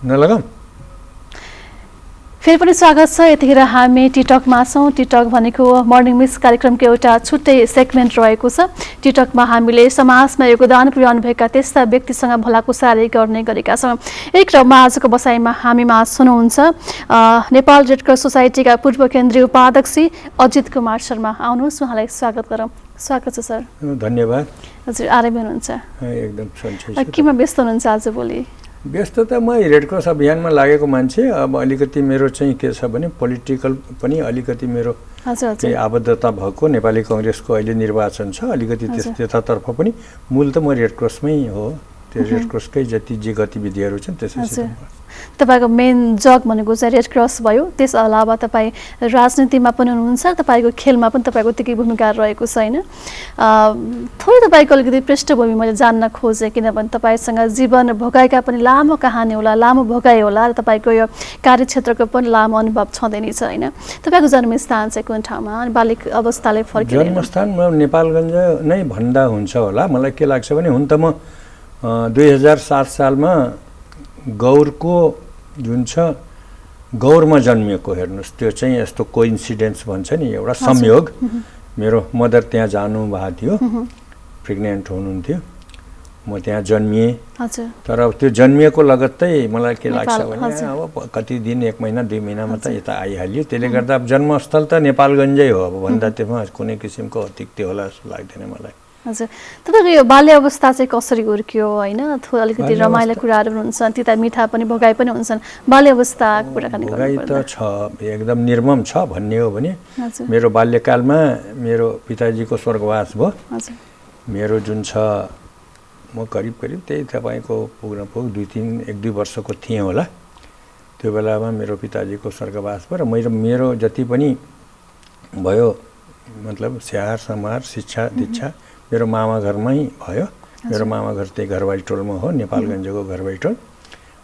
नलगाऊँ। फेरि पनि स्वागत छ। यतिखेर हामी टिकटकमा छौँ। टिकटक भनेको मर्निङ मिस कार्यक्रमको एउटा छुट्टै सेगमेन्ट रहेको छ। टिकटकमा हामीले समाजमा योगदान पुर्याउनुभएका त्यस्ता व्यक्तिसँग भलाकुसारी गर्ने गरेका छौँ। एक क्रममा आजको बसाइमा हामीमा हुनुहुन्छ नेपाल रेड क्रस सोसाइटीका पूर्व केन्द्रीय उपाध्यक्ष अजित कुमार शर्मा। आउनुहोस्, उहाँलाई स्वागत गरौँ। स्वागत छ सर। धन्यवाद। हजुर आरामै हुनुहुन्छ? एकदम सन्चै। केमा व्यस्त हुनुहुन्छ आजभोलि? व्यस्त त म रेड क्रस अभियानमा लागेको मान्छे। अब अलिकति मेरो चाहिँ के छ भने पोलिटिकल पनि अलिकति मेरो केही आबद्धता भएको। नेपाली कङ्ग्रेसको अहिले निर्वाचन छ, अलिकति त्यतातर्फ पनि। मूल त म रेड क्रसमै हो। त्यो रेड क्रसकै जति जे गतिविधिहरू छन् त्यसैसित तपाईँको मेन जग भनेको चाहिँ रेड क्रस भयो। त्यस अलावा तपाईँ राजनीतिमा पनि हुनुहुन्छ, तपाईँको खेलमा पनि तपाईँको त्यति भूमिका रहेको छैन। थोरै तपाईँको अलिकति पृष्ठभूमि मैले जान्न खोजेँ, किनभने तपाईँसँग जीवन भोगाइका पनि लामो कहानी होला, लामो भोगाइ होला र तपाईँको यो कार्यक्षेत्रको पनि लामो अनुभव छँदै नै छ होइन। तपाईँको जन्मस्थान चाहिँ कुन ठाउँमा अनि बालिक अवस्थाले फर्किनु? जन्मस्थान म नेपालगञ्ज नै भन्दा हुन्छ होला। मलाई के लाग्छ भने हुन त म 2007 सालमा गौरको जुन छ गौरमा जन्मिएको। हेर्नुहोस्, त्यो चाहिँ यस्तो कोइन्सिडेन्स भन्छ नि, एउटा संयोग। मेरो मदर त्यहाँ जानुभएको थियो, प्रेग्नेन्ट हुनुहुन्थ्यो, म त्यहाँ जन्मिएँ। तर त्यो जन्मिएको लगत्तै मलाई के लाग्छ भने अब कति दिन, 1 महिना 2 महिनामा त यता आइहाल्यो। त्यसले गर्दा जन्मस्थल त नेपालगञ्जै हो। अब भन्दा त्यसमा कुनै किसिमको अतिक्ति होला जस्तो लाग्दैन मलाई। हजुर, तपाईँको यो बाल्य अवस्था चाहिँ कसरी हुर्क्यो होइन? अलिकति रमाइलो कुराहरू हुन्छन्, तिता मिठा पनि भोगाइ पनि हुन्छन्। बाल्य अवस्थाको कुराकानी भोगाइ त छ, एकदम निर्मम छ भन्ने हो भने मेरो बाल्यकालमा मेरो पिताजीको स्वर्गवास भयो। मेरो जुन छ म करिब त्यही तपाईँको पुग 1-2 वर्षको थिएँ होला। त्यो बेलामा मेरो पिताजीको स्वर्गवास भयो र मेरो जति पनि भयो मतलब स्याहार समार शिक्षा दीक्षा मेरो मामा घरमै भयो। मेरो मामा घर त्यही घरबारी टोलमा हो, नेपालगञ्जको घरबारी टोल।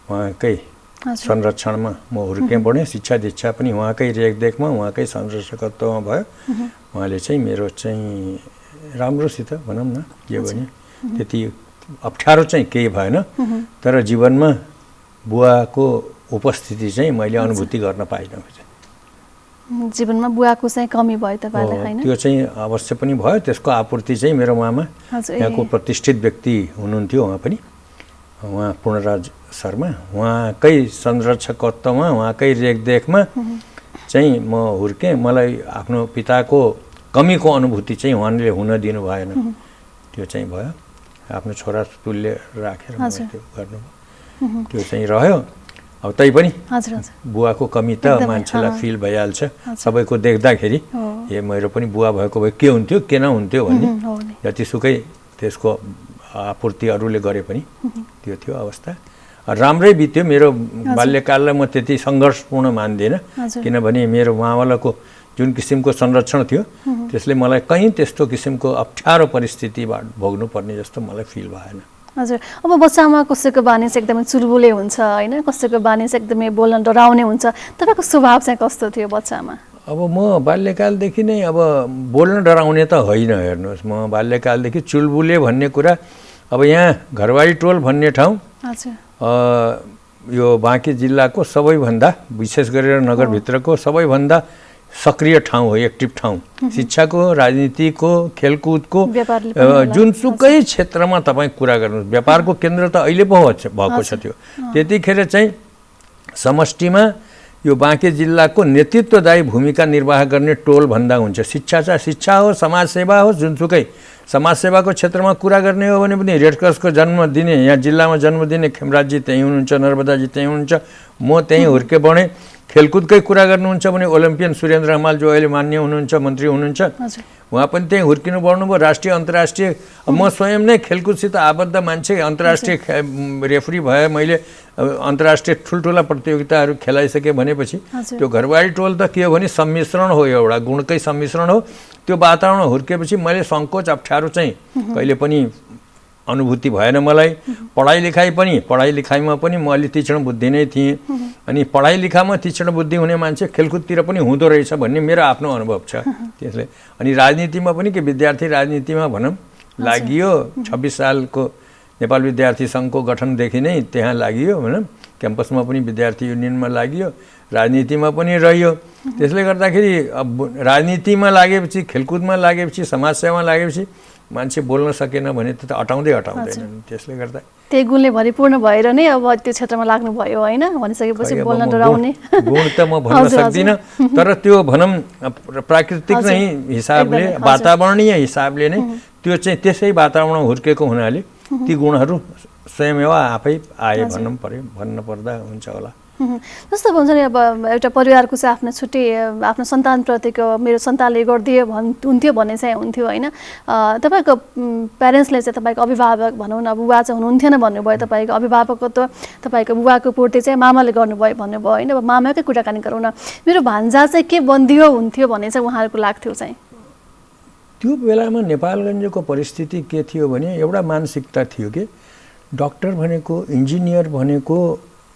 उहाँकै संरक्षणमा म हुर्केँ बढेँ। शिक्षा दीक्षा पनि उहाँकै रेखदेखमा, उहाँकै संरक्षकत्वमा भयो। उहाँले चाहिँ मेरो चाहिँ राम्रोसित भनौँ न के भने त्यति अप्ठ्यारो चाहिँ केही भएन। तर जीवनमा बुवाको उपस्थिति चाहिँ मैले अनुभूति गर्न पाइनँ। जीवनमा बुवाको चाहिँ कमी भयो तपाईँलाई हैन? त्यो चाहिँ अवश्य पनि भयो। त्यसको आपूर्ति चाहिँ मेरो मामा यहाँको प्रतिष्ठित व्यक्ति हुनुहुन्थ्यो। उहाँ पनि, उहाँ पूर्णराज शर्मा, उहाँकै संरक्षकत्वमा, उहाँकै रेखदेखमा चाहिँ म हुर्केँ। मलाई आफ्नो पिताको कमीको अनुभूति चाहिँ उहाँले हुन दिनु भएन। त्यो चाहिँ भयो। आफ्नो छोरा तुल्य राखेर त्यो गर्नु, त्यो चाहिँ रह्यो। अब तै पनि बुवाको कमी त मान्छेलाई फिल भइहाल्छ। सबैको देख्दाखेरि ए मेरो पनि बुवा भएको भए के हुन्थ्यो के नहुन्थ्यो भन्ने, जतिसुकै त्यसको आपूर्ति अरूले गरे पनि त्यो थियो अवस्था। राम्रै बित्यो मेरो बाल्यकाललाई। म त्यति सङ्घर्षपूर्ण मान्दिनँ, किनभने मेरो मावलको जुन किसिमको संरक्षण थियो त्यसले मलाई कहीँ त्यस्तो किसिमको अप्ठ्यारो परिस्थितिबाट भोग्नुपर्ने जस्तो मलाई फिल भएन। हजुर, अब बच्चामा कसैको बानी चाहिँ एकदमै चुलबुले हुन्छ होइन, कसैको बानी चाहिँ एकदमै बोल्न डराउने हुन्छ। तपाईँको स्वभाव चाहिँ कस्तो थियो बच्चामा? अब म बाल्यकालदेखि नै अब बोल्न डराउने त होइन। हेर्नुहोस्, म बाल्यकालदेखि चुलबुले भन्ने कुरा, अब यहाँ घरबारी टोल भन्ने ठाउँ यो बाँकी जिल्लाको सबैभन्दा, विशेष गरेर नगरभित्रको सबैभन्दा सक्रिय ठाउँ हो, एक्टिभ ठाउँ। शिक्षाको, राजनीतिको, खेलकुदको, जुनसुकै क्षेत्रमा तपाईँ कुरा गर्नुहोस्, व्यापारको केन्द्र त अहिले पो भएको छ। त्यो त्यतिखेर चाहिँ समष्टिमा यो बाँके जिल्लाको नेतृत्वदायी भूमिका निर्वाह गर्ने टोल भन्दा हुन्छ। शिक्षा चाहिँ शिक्षा हो, समाजसेवा हो, जुनसुकै समाजसेवाको क्षेत्रमा कुरा गर्ने हो भने पनि रेड क्रसको जन्म दिने, यहाँ जिल्लामा जन्म दिने खेमराजजी त्यहीँ हुनुहुन्छ, नर्मदाजी त्यहीँ हुनुहुन्छ, म त्यहीँ हुर्के बढेँ। खेलकुदकै कुरा गर्नुहुन्छ भने ओलम्पियन सुरेन्द्र हमाल जो अहिले मान्य हुनुहुन्छ, मन्त्री हुनुहुन्छ, उहाँ पनि त्यहीँ हुर्किनु बढ्नुभयो। राष्ट्रिय अन्तर्राष्ट्रिय, म स्वयं नै खेलकुदसित आबद्ध मान्छे। अन्तर्राष्ट्रिय रेफ्री भए मैले। अन्तर्राष्ट्रिय ठुल्ठुला प्रतियोगिताहरू खेलाइसकेँ भनेपछि त्यो घरबारी टोल त के हो भने सम्मिश्रण हो, एउटा गुणकै सम्मिश्रण हो। त्यो वातावरण हुर्केपछि मैले सङ्कोच अप्ठ्यारो चाहिँ कहिले पनि अनुभूति भएन मलाई। पढाइ लेखाइमा पनि म अलि तीक्ष्ण बुद्धि नै थिएँ। अनि पढाइ लेखाइमा तीक्ष्ण बुद्धि हुने मान्छे खेलकुदतिर पनि हुँदो रहेछ भन्ने मेरो आफ्नो अनुभव छ। त्यसले अनि राजनीतिमा पनि के विद्यार्थी राजनीतिमा भनौँ लागियो। 26 सालको नेपाल विद्यार्थी सङ्घको गठनदेखि नै त्यहाँ लागियो भनौँ। क्याम्पसमा पनि विद्यार्थी युनियनमा लाग्यो, राजनीतिमा पनि रह्यो। त्यसले गर्दाखेरि अब राजनीतिमा लागेपछि, खेलकुदमा लागेपछि, समाजसेवामा लागेपछि मान्छे बोल्न सकेन भने त हटाउँदैनन्। त्यसले गर्दा त्यही गुणले भरिपूर्ण भएर नै अब त्यो क्षेत्रमा लाग्नुभयो होइन? भनिसकेपछि बोल्न डराउने गुण त म भन्न सक्दिनँ, तर त्यो भनौँ प्राकृतिक नै हिसाबले, वातावरणीय हिसाबले नै त्यो चाहिँ त्यसै वातावरणमा हुर्केको हुनाले ती गुणहरू स्वयमेव आफै आए भन्न पर्दा हुन्छ होला। जस्तो भन्छ नि अब एउटा परिवारको चाहिँ आफ्नो छुट्टै आफ्नो सन्तानप्रतिको मेरो सन्तानले गरिदियो हुन्थ्यो भन्ने चाहिँ हुन्थ्यो होइन? तपाईँको प्यारेन्ट्सले चाहिँ तपाईँको अभिभावक भनौँ न, बुबा चाहिँ हुनुहुन्थेन भन्नुभयो, तपाईँको अभिभावकत्व तपाईँको बुबाको पूर्ति चाहिँ मामाले गर्नुभयो भन्नुभयो होइन? अब मामाकै कुराकानी गरौँ न, मेरो भान्जा चाहिँ के बन्दियो हुन्थ्यो भन्ने चाहिँ उहाँहरूको लाग्थ्यो चाहिँ? त्यो बेलामा नेपालगञ्जको परिस्थिति के थियो भने एउटा मानसिकता थियो कि डक्टर भनेको, इन्जिनियर भनेको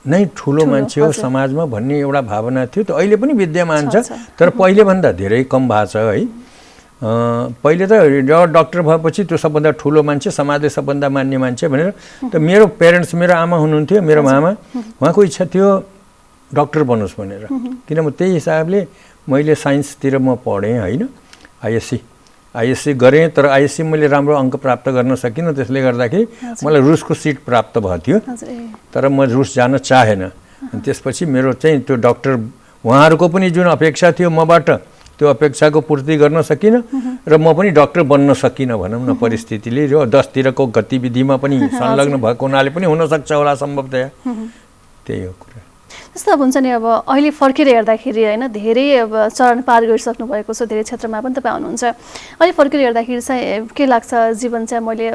नै ठुलो मान्छे हो समाजमा भन्ने एउटा भावना थियो। त अहिले पनि विद्यमान छ, तर पहिलेभन्दा धेरै कम भएको छ है। पहिले त डक्टर भएपछि त्यो सबभन्दा ठुलो मान्छे, समाजले सबभन्दा मान्ने मान्छे भनेर। त मेरो पेरेन्ट्स, मेरो आमा हुनुहुन्थ्यो, मेरो मामा, उहाँको इच्छा थियो डक्टर बनोस् भनेर। किनभने त्यही हिसाबले मैले साइन्सतिर म पढेँ होइन, आइएससी गरेँ, तर आइएससी मैले राम्रो अङ्क प्राप्त गर्न सकिनँ। त्यसले गर्दाखेरि मलाई रुसको सिट प्राप्त भएको थियो, तर म रुस जान चाहेन। अनि त्यसपछि मेरो चाहिँ त्यो डक्टर, उहाँहरूको पनि जुन अपेक्षा थियो मबाट, त्यो अपेक्षाको पूर्ति गर्न सकिनँ र म पनि डक्टर बन्न सकिनँ भनौँ न। परिस्थितिले र 10तिरको गतिविधिमा पनि संलग्न भएको हुनाले पनि हुनसक्छ होला सम्भवतया, त्यही हो कुरा। जस्तो अब हुन्छ नि अब अहिले फर्केर हेर्दाखेरि होइन, धेरै अब चरण पार गरिसक्नु भएको छ, धेरै क्षेत्रमा पनि तपाईँ हुनुहुन्छ। अहिले फर्केर हेर्दाखेरि चाहिँ के लाग्छ, जीवन चाहिँ मैले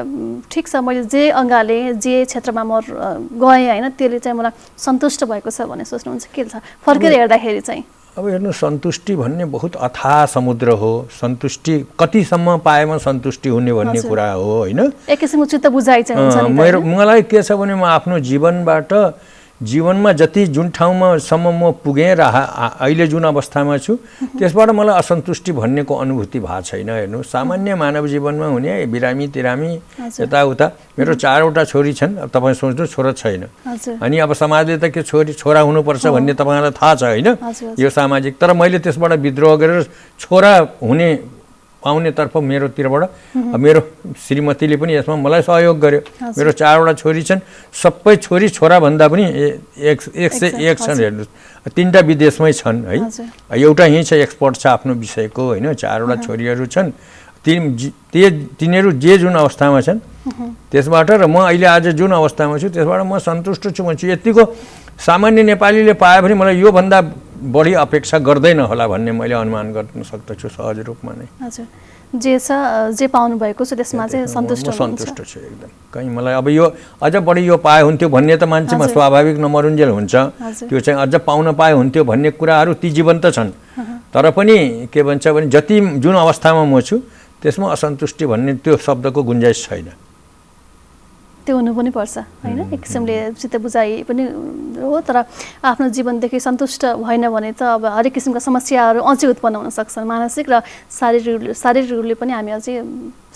ठिक छ, मैले जे अङ्गाले जे क्षेत्रमा म गएँ होइन, त्यसले चाहिँ मलाई सन्तुष्ट भएको छ भन्ने सोच्नुहुन्छ? के छ फर्केर हेर्दाखेरि चाहिँ? अब हेर्नु, सन्तुष्टि भन्ने बहुत अथाह समुद्र हो। सन्तुष्टि कतिसम्म पाएमा सन्तुष्टि हुने भन्ने कुरा हो होइन? एक किसिमको चित्त बुझाइ चाहिँ हुन्छ नि। मलाई के छ भने, म आफ्नो जीवनमा जति जुन ठाउँमासम्म म पुगेँ र अहिले जुन अवस्थामा छु, त्यसबाट मलाई असन्तुष्टि भन्नेको अनुभूति भएको छैन। हेर्नु, सामान्य मानव जीवनमा हुने बिरामी तिरामी यताउता, मेरो 4वटा छोरी छन्। अब तपाईँ सोच्नु छोरा छैन, अनि अब समाजले त के छोरा हुनुपर्छ भन्ने तपाईँलाई थाहा छ होइन, यो सामाजिक। तर मैले त्यसबाट विद्रोह गरेर छोरा हुने पाउनेतर्फ मेरोतिरबाट मेरो श्रीमतीले पनि यसमा मलाई सहयोग गर्यो। मेरो 4वटा छोरी छन्, सबै छोरी छोरा भन्दा पनि 101 छन्। हेर्नुहोस्, 3टा विदेशमै छन् है, एउटा यहीँ छ, एक्सपर्ट छ आफ्नो विषयको होइन। 4वटा छोरीहरू छन्, तिनीहरू जे जुन अवस्थामा छन् त्यसबाट र म अहिले आज जुन अवस्थामा छु त्यसबाट म सन्तुष्ट छु। यतिको सामान्य नेपालीले पायो भने मलाई योभन्दा बढी अपेक्षा गर्दैन होला भन्ने मैले अनुमान गर्न सक्दछु सहज रूपमा नै। हजुर, जे छ जे पाउनु भएको छ त्यसमा चाहिँ सन्तुष्ट छु एकदम। कहीँ मलाई अब यो अझ बढी यो पाए हुन्थ्यो भन्ने त मान्छेमा स्वाभाविक नमरुन्जेल हुन्छ, त्यो चाहिँ अझ पाउन पाए हुन्थ्यो भन्ने कुराहरू ती जीवन्त छन्। तर पनि के भन्छ भने जति जुन अवस्थामा म छु त्यसमा असन्तुष्टि भन्ने त्यो शब्दको गुन्जाइस छैन। त्यो हुनु पनि पर्छ होइन, एक किसिमले चित्त बुझाइ पनि हो। तर आफ्नो जीवनदेखि सन्तुष्ट भएन भने त अब हरेक किसिमका समस्याहरू अझै उत्पन्न हुन सक्छन्, मानसिक र शारीरिक रूपले पनि हामी अझै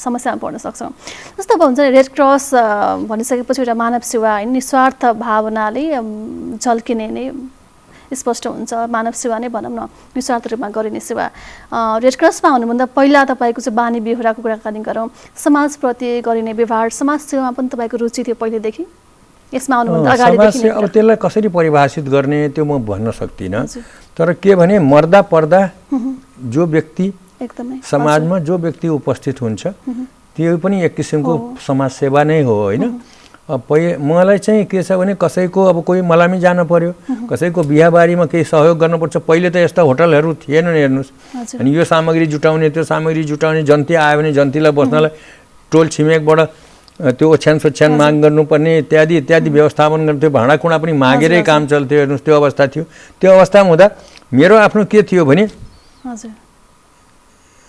समस्यामा पर्न सक्छौँ। जस्तो अब हुन्छ नि रेड क्रस भनिसकेपछि एउटा मानव सेवा होइन, निस्वार्थ भावनाले झल्किने नै स्पष्ट हुन्छ। मानव सेवा नै भनौँ न, निस्वार्थ रूपमा गरिने सेवा। रेड क्रसमा हुनुभन्दा पहिला तपाईँको चाहिँ बानी बेहोराको कुराकानी गरौँ, समाजप्रति गरिने व्यवहार, समाज सेवामा पनि तपाईँको रुचि थियो पहिलेदेखि? यसमा आउनुभन्दा अगाडिदेखि अब त्यसलाई कसरी परिभाषित गर्ने त्यो म भन्न सक्दिनँ। तर के भने मर्दा पर्दा जो व्यक्ति एकदमै समाजमा जो व्यक्ति उपस्थित हुन्छ त्यो पनि एक किसिमको समाज सेवा नै हो होइन। मलाई चाहिँ के छ भने कसैको अब कोही मलामी जानु पर्यो, कसैको बिहाबारीमा केही सहयोग गर्नुपर्छ। पहिले त यस्ता होटलहरू थिएनन् हेर्नुहोस्, अनि यो सामग्री जुटाउने त्यो सामग्री जुटाउने, जन्ती आयो भने जन्तीलाई बस्नलाई टोल छिमेकबाट त्यो ओछ्यान सोछ्यान माग गर्नुपर्ने इत्यादि इत्यादि व्यवस्थापन गर्थ्यो। भाँडाकुँडा पनि मागेरै काम चल्थ्यो हेर्नुहोस्, त्यो अवस्था थियो। त्यो अवस्थामा हुँदा मेरो आफ्नो के थियो भने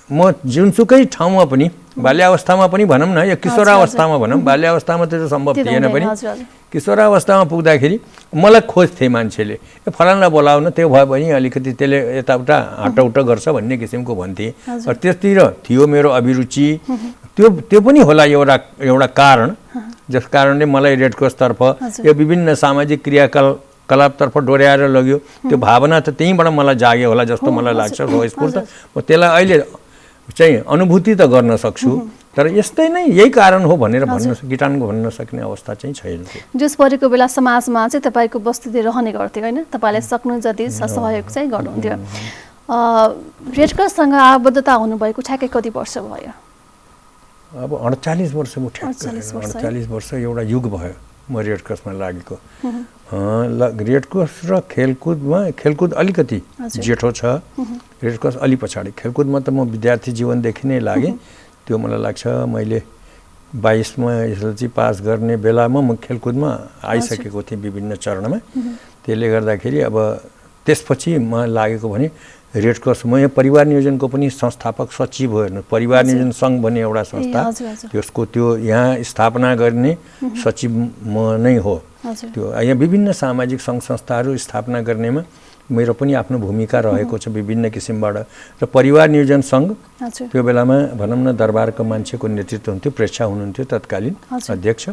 म जुनसुकै ठाउँमा पनि बाल्यावस्थामा पनि भनौँ न, या किशोरावस्थामा भनौँ, बाल्यावस्थामा त्यो सम्भव थिएन पनि, किशोरावस्थामा पुग्दाखेरि मलाई खोज्थे मान्छेले, फलानालाई बोलाउन, त्यो भयो भने अलिकति त्यसले यताउता हटौट गर्छ भन्ने किसिमको भन्थे। त्यसतिर थियो मेरो अभिरुचि। त्यो पनि होला एउटा कारण, जस कारणले मलाई रेड क्रसतर्फ यो विभिन्न सामाजिक क्रियाकलाप कलापतर्फ डोर्याएर लग्यो त्यो भावना त त्यहीँबाट मलाई जाग्यो होला जस्तो मलाई लाग्छ स्वस्फूर्त म त्यसलाई अहिले चाहिँ अनुभूति त गर्न सक्छु तर यस्तै नै यही कारण हो भनेर गिटानको भन्न सक्ने अवस्था चाहिँ छैन जोस परेको बेला समाजमा चाहिँ तपाईँको बस्तीतिर रहने गर्थ्यो होइन तपाईँले सक्नु जति सहयोग चाहिँ गर्नुहुन्थ्यो रेड क्रससँग आबद्धता हुनुभएको ठ्याक्कै कति वर्ष भयो अब 48 वर्ष म ठ्याक्कै 48 वर्ष एउटा युग भयो म रेड क्रसमा लागेको रेड क्रस र खेलकुद अलिकति जेठो छ रेड क्रस अलि पछाडि खेलकुदमा त म विद्यार्थी जीवनदेखि नै लागेँ त्यो मलाई लाग्छ मैले 22मा एसएलसी पास गर्ने बेलामा म खेलकुदमा आइसकेको थिएँ विभिन्न चरणमा त्यसले गर्दाखेरि अब त्यसपछि म लागेको भने रेड क्रस म यहाँ परिवार नियोजनको पनि संस्थापक सचिव हो हेर्नु परिवार नियोजन सङ्घ भन्ने एउटा संस्था त्यसको त्यो यहाँ स्थापना गर्ने सचिव म नै हो त्यो यहाँ विभिन्न सामाजिक सङ्घ संस्थाहरू स्थापना गर्नेमा मेरो पनि आफ्नो भूमिका रहेको छ विभिन्न किसिमबाट र परिवार नियोजन सङ्घ त्यो बेलामा भनौँ न दरबारको मान्छेको नेतृत्व हुन्थ्यो प्रेक्षा हुनुहुन्थ्यो तत्कालीन अध्यक्ष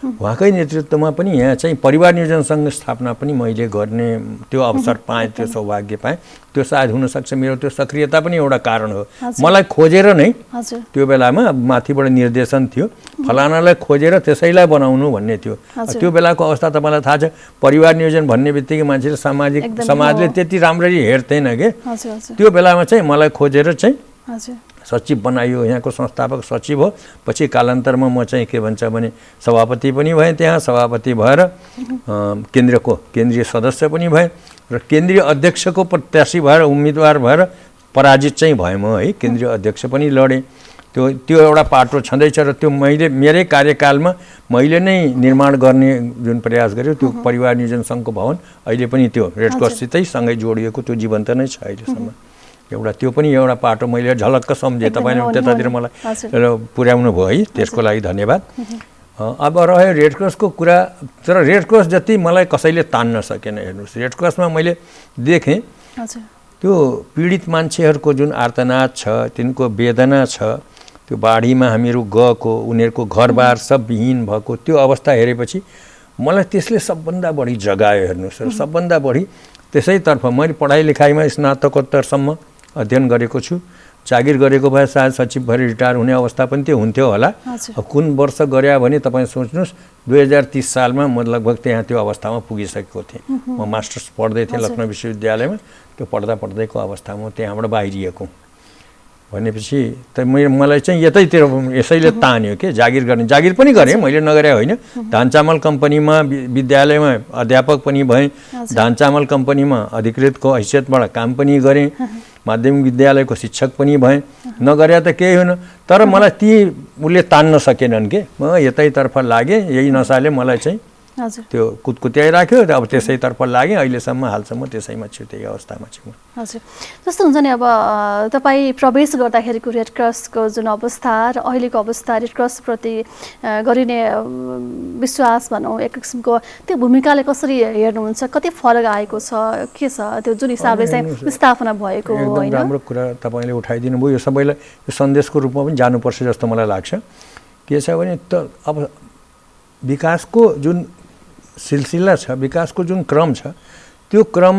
उहाँकै नेतृत्वमा पनि यहाँ चाहिँ परिवार नियोजन सङ्घ स्थापना पनि मैले गर्ने त्यो अवसर पाएँ त्यो सौभाग्य पाएँ त्यो सायद हुनसक्छ मेरो त्यो सक्रियता पनि एउटा कारण हो मलाई खोजेर नै त्यो बेलामा माथिबाट निर्देशन थियो फलानालाई खोजेर त्यसैलाई बनाउनु भन्ने थियो त्यो बेलाको अवस्था तपाईँलाई थाहा छ परिवार नियोजन भन्ने बित्तिकै मान्छेले समाजले त्यति राम्ररी हेर्थेन के त्यो बेलामा चाहिँ मलाई खोजेर चाहिँ सचिव बनाइयो यहाँको संस्थापक सचिव हो पछि कालान्तरमा म चाहिँ के भन्छ भने सभापति पनि भएँ त्यहाँ सभापति भएर केन्द्रीय सदस्य पनि भएँ र केन्द्रीय अध्यक्षको प्रत्याशी भएर उम्मेदवार भएर पराजित चाहिँ भएँ म है केन्द्रीय अध्यक्ष पनि लडेँ त्यो एउटा पाटो छँदैछ र त्यो मैले मेरै कार्यकालमा मैले नै निर्माण गर्ने जुन प्रयास गरेँ त्यो परिवार नियोजन सङ्घको भवन अहिले पनि त्यो रेड क्रससितै सँगै जोडिएको त्यो जीवन्त नै छ अहिलेसम्म एउटा त्यो पनि एउटा पाटो मैले झलक्क सम्झेँ तपाईँले त्यतातिर मलाई पुर्याउनु भयो है त्यसको लागि धन्यवाद अब रह्यो रेड क्रसको कुरा तर रेड क्रस जति मलाई कसैले तान्न सकेन हेर्नुहोस् रेड क्रसमा मैले देखेँ त्यो पीडित मान्छेहरूको जुन आर्तनाद छ तिनको वेदना छ त्यो बाढीमा हामीहरू गएको उनीहरूको घरबार सब विहीन भएको त्यो अवस्था हेरेपछि मलाई त्यसले सबभन्दा बढी जगायो हेर्नुहोस् र सबभन्दा बढी त्यसैतर्फ मैले पढाइ लेखाइमा स्नातकोत्तरसम्म अध्ययन गरेको छु जागिर गरेको भए सायद सचिव भएर रिटायर हुने अवस्था पनि त्यो हुन्थ्यो होला कुन वर्ष गरे भने तपाईँ सोच्नुहोस् 2030 सालमा म लगभग त्यहाँ त्यो अवस्थामा पुगिसकेको थिएँ म मास्टर्स पढ्दै थिएँ लखनऊ विश्वविद्यालयमा त्यो पढ्दैको अवस्थामा त्यहाँबाट बाहिरिएको भनेपछि त मलाई चाहिँ यतैतिर यसैले तान्यो के जागिर गर्ने जागिर पनि गरेँ मैले नगरे होइन धान चामल कम्पनीमा विद्यालयमा अध्यापक पनि भएँ धान चामल कम्पनीमा अधिकृतको हैसियतबाट काम पनि गरेँ माध्यमिक विद्यालयको शिक्षक पनि भएँ नगरे त केही होइन तर मलाई ती उसले तान्न सकेनन् के म यतैतर्फ लागेँ यही नसाले मलाई चाहिँ त्यो कुदकुत्याइराख्यो अब त्यसैतर्फ लागेँ अहिलेसम्म हालसम्म त्यसैमा छु त्यही अवस्थामा छु हजुर जस्तो हुन्छ नि अब तपाईँ प्रवेश गर्दाखेरिको रेड क्रसको जुन अवस्था र अहिलेको अवस्था रेड क्रसप्रति गरिने विश्वास भनौँ एक किसिमको त्यो भूमिकाले कसरी हेर्नुहुन्छ कति फरक आएको छ के छ त्यो जुन हिसाबले चाहिँ स्थापना भएको एकदम राम्रो कुरा तपाईँले उठाइदिनु भयो यो सबैलाई यो सन्देशको रूपमा पनि जानुपर्छ जस्तो मलाई लाग्छ के छ भने त अब विकासको जुन सिलसिला छ विकासको जुन क्रम छ त्यो क्रम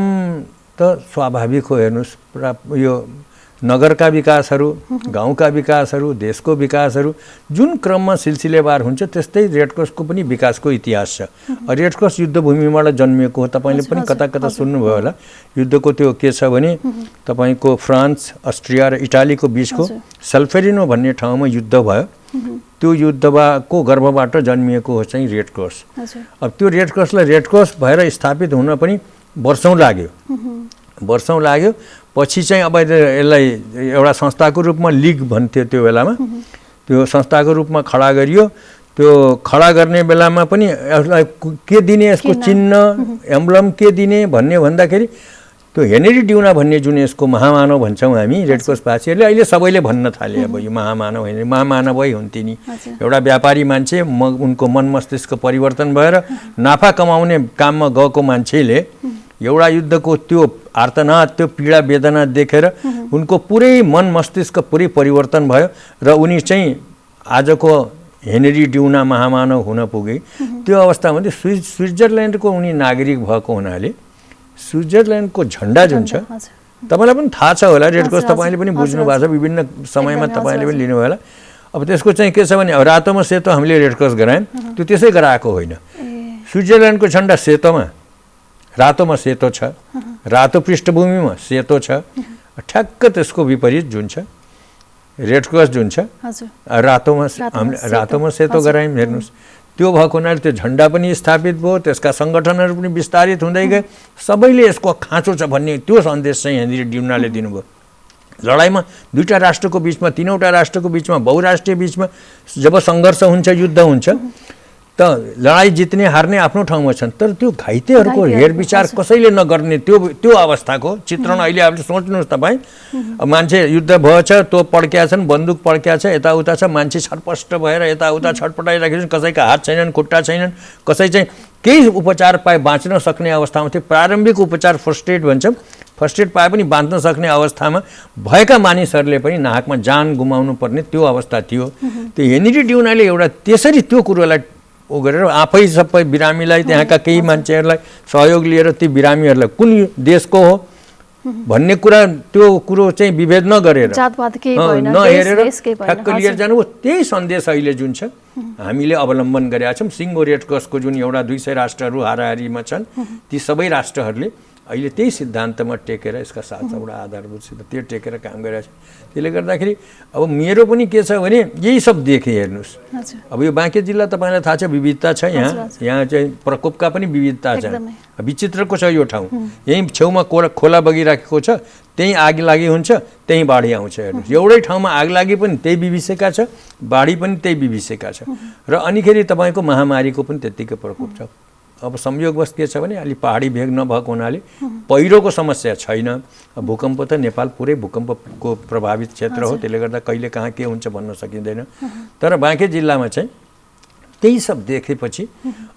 त स्वाभाविक हो हेर्नुहोस् यो नगरका विकासहरू गाउँका विकासहरू देशको विकासहरू जुन क्रममा सिलसिलेवार हुन्छ त्यस्तै रेड क्रसको पनि विकासको इतिहास छ रेड क्रस युद्धभूमिबाट जन्मिएको हो तपाईँले पनि कता कता सुन्नुभयो होला युद्धको त्यो के छ भने तपाईँको फ्रान्स अस्ट्रिया र इटालीको बिचको सल्फेरिनो भन्ने ठाउँमा युद्ध भयो त्यो युद्धको गर्भबाट जन्मिएको हो चाहिँ रेड क्रस अब त्यो रेड क्रसलाई रेड क्रस भएर स्थापित हुन पनि वर्षौँ लाग्यो पछि चाहिँ अब यसलाई एउटा संस्थाको रूपमा लिग भन्थ्यो त्यो बेलामा त्यो संस्थाको रूपमा खडा गरियो त्यो खडा गर्ने बेलामा पनि यसलाई के दिने यसको चिन्ह एम्ब्लम के दिने भन्ने भन्दाखेरि त्यो हेनरी ड्युना भन्ने जुन यसको महामानव भन्छौँ हामी रेड क्रस भाषीहरूले अहिले सबैले भन्न थाले अब यो महामानव होइन महामानवै हुन्थे नि एउटा व्यापारी मान्छे उनको मन मस्तिष्क परिवर्तन भएर नाफा कमाउने काममा गएको मान्छेले एउटा युद्धको त्यो आर्तनाद त्यो पीडा वेदना देखेर उनको पुरै मन मस्तिष्क पुरै परिवर्तन भयो र उनी चाहिँ आजको हेनरी ड्युना महामानव हुन पुगे त्यो अवस्थामा चाहिँ स्विट्जरल्यान्डको उनी नागरिक भएको हुनाले स्विट्जरल्यान्डको झन्डा जुन छ तपाईँलाई पनि थाहा छ होला, रेड क्रस तपाईँले पनि बुझ्नु भएको छ, विभिन्न समयमा तपाईँले पनि लिनुभयो होला। अब त्यसको चाहिँ के छ भने रातोमा सेतो हामीले रेड क्रस गरायौँ, त्यो त्यसै गराएको होइन। स्विट्जरल्यान्डको झन्डा सेतोमा रातोमा सेतो छ, रातो पृष्ठभूमिमा सेतो छ, ठ्याक्क त्यसको विपरीत जुन छ रेड क्रस जुन छ रातोमा सेतो गरायौँ। हेर्नुहोस्, त्यो भएको हुनाले त्यो झन्डा पनि स्थापित भयो, त्यसका सङ्गठनहरू पनि विस्तारित हुँदै गए, सबैले यसको खाँचो छ भन्ने त्यो सन्देश चाहिँ हेनरी ड्युनाले दिनुभयो। लडाइँमा दुईवटा राष्ट्रको बिचमा, तीनवटा राष्ट्रको बिचमा, बहुराष्ट्रिय बिचमा जब सङ्घर्ष हुन्छ, युद्ध हुन्छ, त लडाइँ जित्ने हार्ने आफ्नो ठाउँमा छन्, तर त्यो घाइतेहरूको हेरविचार कसैले नगर्ने त्यो अवस्थाको चित्रण अहिले आफूले सोच्नुहोस् तपाईँ। मान्छे युद्ध भएछ, त्यो पड्क्या छन्, बन्दुक पड्क्या छ, यताउता छ, मान्छे छटपष्ट भएर यताउता छटपटाइराखेको छन्, कसैका हात छैनन्, खुट्टा छैनन्, कसै चाहिँ केही उपचार पाए बाँच्न सक्ने अवस्थामा थियो। प्रारम्भिक उपचार फर्स्ट एड भन्छौँ, फर्स्ट एड पाए पनि बाँच्न सक्ने अवस्थामा भएका मानिसहरूले पनि नाकमा जान गुमाउनु पर्ने त्यो अवस्था थियो। त्यो हेनरी ड्युनाले एउटा त्यसरी त्यो कुरोलाई ऊ गरेर आफै सबै बिरामीलाई, त्यहाँका केही मान्छेहरूलाई सहयोग लिएर ती बिरामीहरूलाई कुन देशको हो भन्ने कुरा त्यो कुरो चाहिँ विभेद नगरेर नहेरेर ठ्याक्क लिएर जानु, त्यही सन्देश अहिले जुन छ हामीले अवलम्बन गरेका छौँ। सिङ्गो रेड क्रसको जुन एउटा 200 राष्ट्रहरू हाराहारीमा छन्, ती सबै राष्ट्रहरूले अहिले त्यही सिद्धान्तमा टेकेर यसका 7वटा आधारभूत त्यो टेकेर काम गरिरहेको छ। त्यसले गर्दाखेरि अब मेरो पनि के छ भने यही सब देखेँ। हेर्नुहोस्, अब यो बाँके जिल्ला तपाईँलाई थाहा छ विविधता छ, यहाँ चाहिँ प्रकोपका पनि विविधता छ, विचित्रको छ यो ठाउँ। यहीँ छेउमा खोला बगिराखेको छ, त्यहीँ आग लागि हुन्छ, त्यहीँ बाढी आउँछ। हेर्नुहोस्, एउटै ठाउँमा आग लागि पनि त्यही विभिषेका छ, बाढी पनि त्यही विभिषेका छ, र अनिखेरि तपाईँको महामारीको पनि त्यत्तिकै प्रकोप छ। अब संयोगवश के छ भने अलि पहाडी भेग नभएको हुनाले पहिरोको समस्या छैन। भूकम्प त नेपाल पुरै भूकम्पको प्रभावित क्षेत्र हो, त्यसले गर्दा कहिले कहाँ के हुन्छ भन्न सकिँदैन। तर बाँके जिल्लामा चाहिँ त्यही सब देखेपछि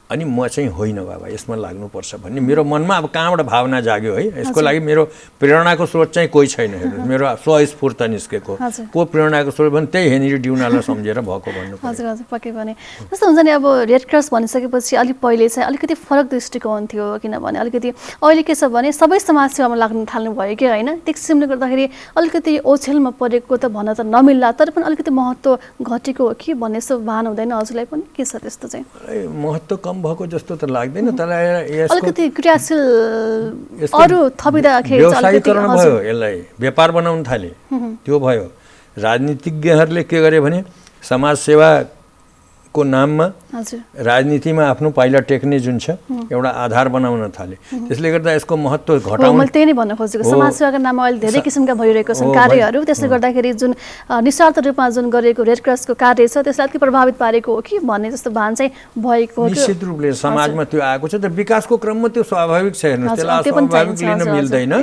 अनि म चाहिँ होइन बाबा यसमा लाग्नुपर्छ भन्ने मेरो मनमा अब कहाँबाट भावना जाग्यो है। यसको लागि मेरो प्रेरणाको स्रोत चाहिँ कोही छैन। हेर्नुहोस्, मेरो स्वस्फूर्त निस्केको को प्रेरणाको स्रोत भने त्यही हेनरी ड्युनालाई सम्झेर भएको भन्नु। हजुर हजुर, पक्कै पनि जस्तो हुन्छ नि। अब रेड क्रस भनिसकेपछि अलिक पहिले चाहिँ अलिकति फरक दृष्टिकोण थियो, किनभने अलिकति अहिले के छ भने सबै समाजसेवामा लाग्न थाल्नु भयो कि होइन। त्यो किसिमले गर्दाखेरि अलिकति ओछेलमा परेको त भन्न त नमिल्ला, तर पनि अलिकति महत्त्व घटेको हो कि भन्ने यस्तो भान हुँदैन हजुरलाई पनि? के छ त्यस्तो चाहिँ? महत्त्व कम भएको जस्तो त लाग्दैन, तर अलिकति क्रियाशील अरू थपिँदाखेरि व्यवसायीकरण भयो, यसलाई व्यापार बनाउन थाले, त्यो भयो। राजनीतिज्ञहरूले के गरे भने समाजसेवाको नाममा राजनीतिमा आफ्नो पाइला टेक्ने जुन छ एउटा आधार बनाउन थाले। त्यसले गर्दा यसको महत्त्व घटाउनु, मैले त्यही नै भन्न खोजेको। समाजसेवाका नाममा अहिले धेरै किसिमका भइरहेको छन् कार्यहरू, त्यसले गर्दाखेरि जुन निस्वार्थ रूपमा जुन गरेको रेड क्रसको कार्य छ त्यसलाई अलिकति प्रभावित पारेको हो कि भन्ने जस्तो भान चाहिँ भएको हो। निश्चित रूपले समाजमा त्यो आएको छ। तर विकासको क्रममा त्यो स्वाभाविक छ। हेर्नुहोस्, त्यसलाई स्वाभाविक लिन मिल्दैन।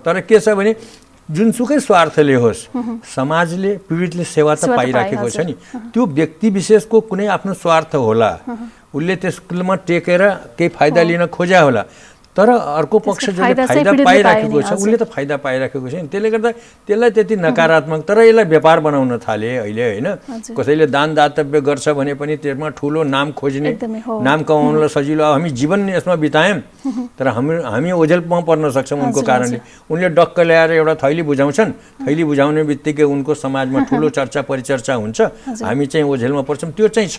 तर के छ भने जुनसुकै स्वार्थले होस्, समाजले पीडितले सेवा त पाइराखेको छ नि, त्यो व्यक्ति विशेषको कुनै आफ्नो स्वार्थ होला, उसले त्यसमा टेकेर केही फाइदा लिन खोज्या होला, तर अर्को पक्ष जसले फाइदा पाइराखेको छ उसले त फाइदा पाइराखेको छैन। त्यसले गर्दा त्यसलाई त्यति नकारात्मक, तर यसलाई व्यापार बनाउन थाले अहिले होइन। कसैले दान दातव्य गर्छ भने पनि त्यसमा ठुलो नाम खोज्ने, नाम कमाउनलाई सजिलो। अब हामी जीवन यसमा बितायौँ, तर हामी ओझेलमा पर्न सक्छौँ उनको कारणले। उनले डक्क ल्याएर एउटा थैली बुझाउँछन्, थैली बुझाउने बित्तिकै उनको समाजमा ठुलो चर्चा परिचर्चा हुन्छ, हामी चाहिँ ओझेलमा पर्छौँ, त्यो चाहिँ छ।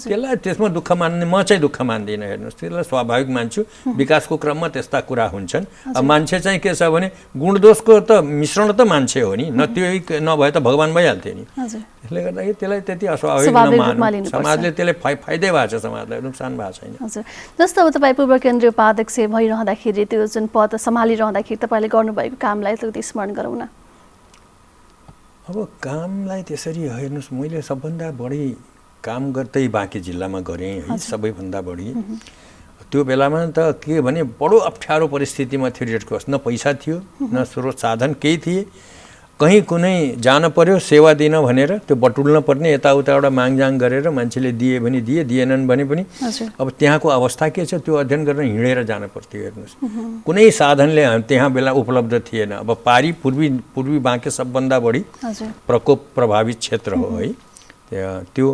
त्यसलाई त्यसमा दुःख मान्ने म चाहिँ दुःख मान्दिनँ। हेर्नुहोस्, त्यसलाई स्वाभाविक मान्छु। विकासको क्रममा त्यस्ता कुरा हुन्छन्। अब मान्छे चाहिँ के छ भने गुणदोषको त मिश्रण त मान्छे हो नि, न त्यो नभए त भगवान् भइहाल्थ्यो नि। त्यसले गर्दाखेरि त्यसलाई त्यति अस्वाभाविक नमान्नु। समाजले त्यसले फाइदै भएको छ, समाजलाई नुकसान भएको छैन। हजुर, जस्तो अब तपाईँ पूर्व केन्द्रीय उपाध्यक्ष भइरहँदाखेरि त्यो जुन पद सम्हालिरहँदाखेरि तपाईँले गर्नुभएको कामलाई अलिकति स्मरण गरौँ न। अब कामलाई त्यसरी हेर्नुहोस्, मैले सबभन्दा बढी काम गर्दै बाँके जिल्लामा गरेँ है, सबैभन्दा बढी। त्यो बेलामा त के भने बडो अप्ठ्यारो परिस्थितिमा थियो रेड क्रस। न पैसा थियो, न स्रोत साधन केही थिए। कहीँ कुनै जान पर्यो सेवा दिन भनेर त्यो बटुल्न पर्ने, यताउता एउटा मागजाङ गरेर मान्छेले दिए भने दिए, दिएनन् भने पनि अब त्यहाँको अवस्था के छ त्यो अध्ययन गर्न हिँडेर जान पर्थ्यो। हेर्नुहोस्, कुनै साधनले त्यहाँ बेला उपलब्ध थिएन। अब पूर्वी बाँके सबभन्दा बढी प्रकोप प्रभावित क्षेत्र हो है। त्यो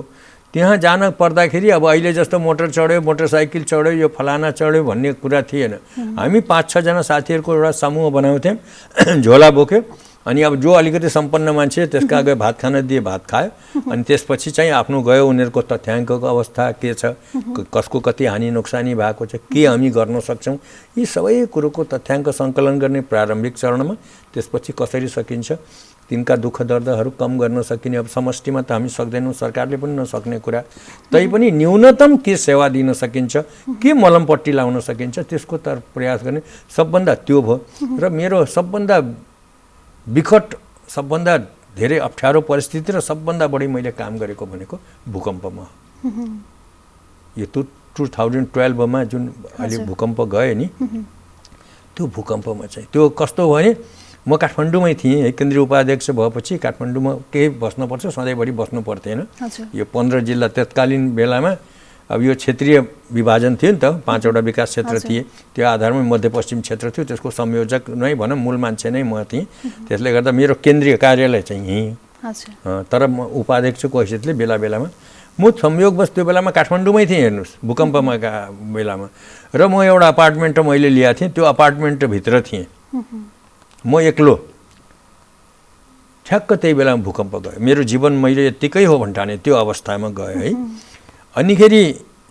त्यहाँ जान पर्दाखेरि अब अहिले जस्तो मोटर चढ्यो, मोटरसाइकल चढ्यो, यो फलाना चढ्यो भन्ने कुरा थिएन। हामी 5-6 जना साथीहरूको एउटा समूह बनाउँथ्यौँ, झोला बोक्यो, अनि अब जो अलिकति सम्पन्न मान्छे त्यसका अगाडि भात खान दिए, भात खायो, अनि त्यसपछि चाहिँ आफ्नो गयो उनीहरूको तथ्याङ्कको अवस्था के छ, कसको कति हानि नोक्सानी भएको छ, के हामी गर्न सक्छौँ, यी सबै कुरोको तथ्याङ्क सङ्कलन गर्ने प्रारम्भिक चरणमा, त्यसपछि कसरी सकिन्छ तिनका दुःख दर्दहरू कम गर्न सकिने। अब समष्टिमा त हामी सक्दैनौँ, सरकारले पनि नसक्ने कुरा, तैपनि न्यूनतम के सेवा दिन सकिन्छ, के मलमपट्टी लाउन सकिन्छ त्यसको तर्फ प्रयास गर्ने, सबभन्दा त्यो भयो। र मेरो सबभन्दा विकट, सबभन्दा धेरै अप्ठ्यारो परिस्थिति र सबभन्दा बढी मैले काम गरेको भनेको भूकम्पमा। यो 2012 मा जुन अहिले भूकम्प गयो नि, त्यो भूकम्पमा चाहिँ त्यो कस्तो भयो भने म काठमाडौँमै थिएँ है, केन्द्रीय उपाध्यक्ष भएपछि काठमाडौँमा केही बस्नुपर्छ, सधैँभरि बस्नु पर्थेन। यो 15 जिल्ला तत्कालीन बेलामा अब यो क्षेत्रीय विभाजन थियो नि त, 5वटा विकास क्षेत्र थिए, त्यो आधारमा मध्यपश्चिम क्षेत्र थियो, त्यसको संयोजक नै भनौँ, मूल मान्छे नै म थिएँ। त्यसले गर्दा मेरो केन्द्रीय कार्यालय चाहिँ यहीँ, तर म उपाध्यक्षको हैसियतले बेला बेलामा म संयोगवश त्यो बेलामा काठमाडौँमै थिएँ। हेर्नुहोस्, भूकम्पमा बेलामा, र म एउटा अपार्टमेन्ट मैले लिएको थिएँ, त्यो अपार्टमेन्टभित्र थिएँ म एक्लो। ठ्याक्क त्यही बेलामा भूकम्प गयो, मेरो जीवन मैले यत्तिकै हो भन्ठाने त्यो अवस्थामा गयो है। अनिखेरि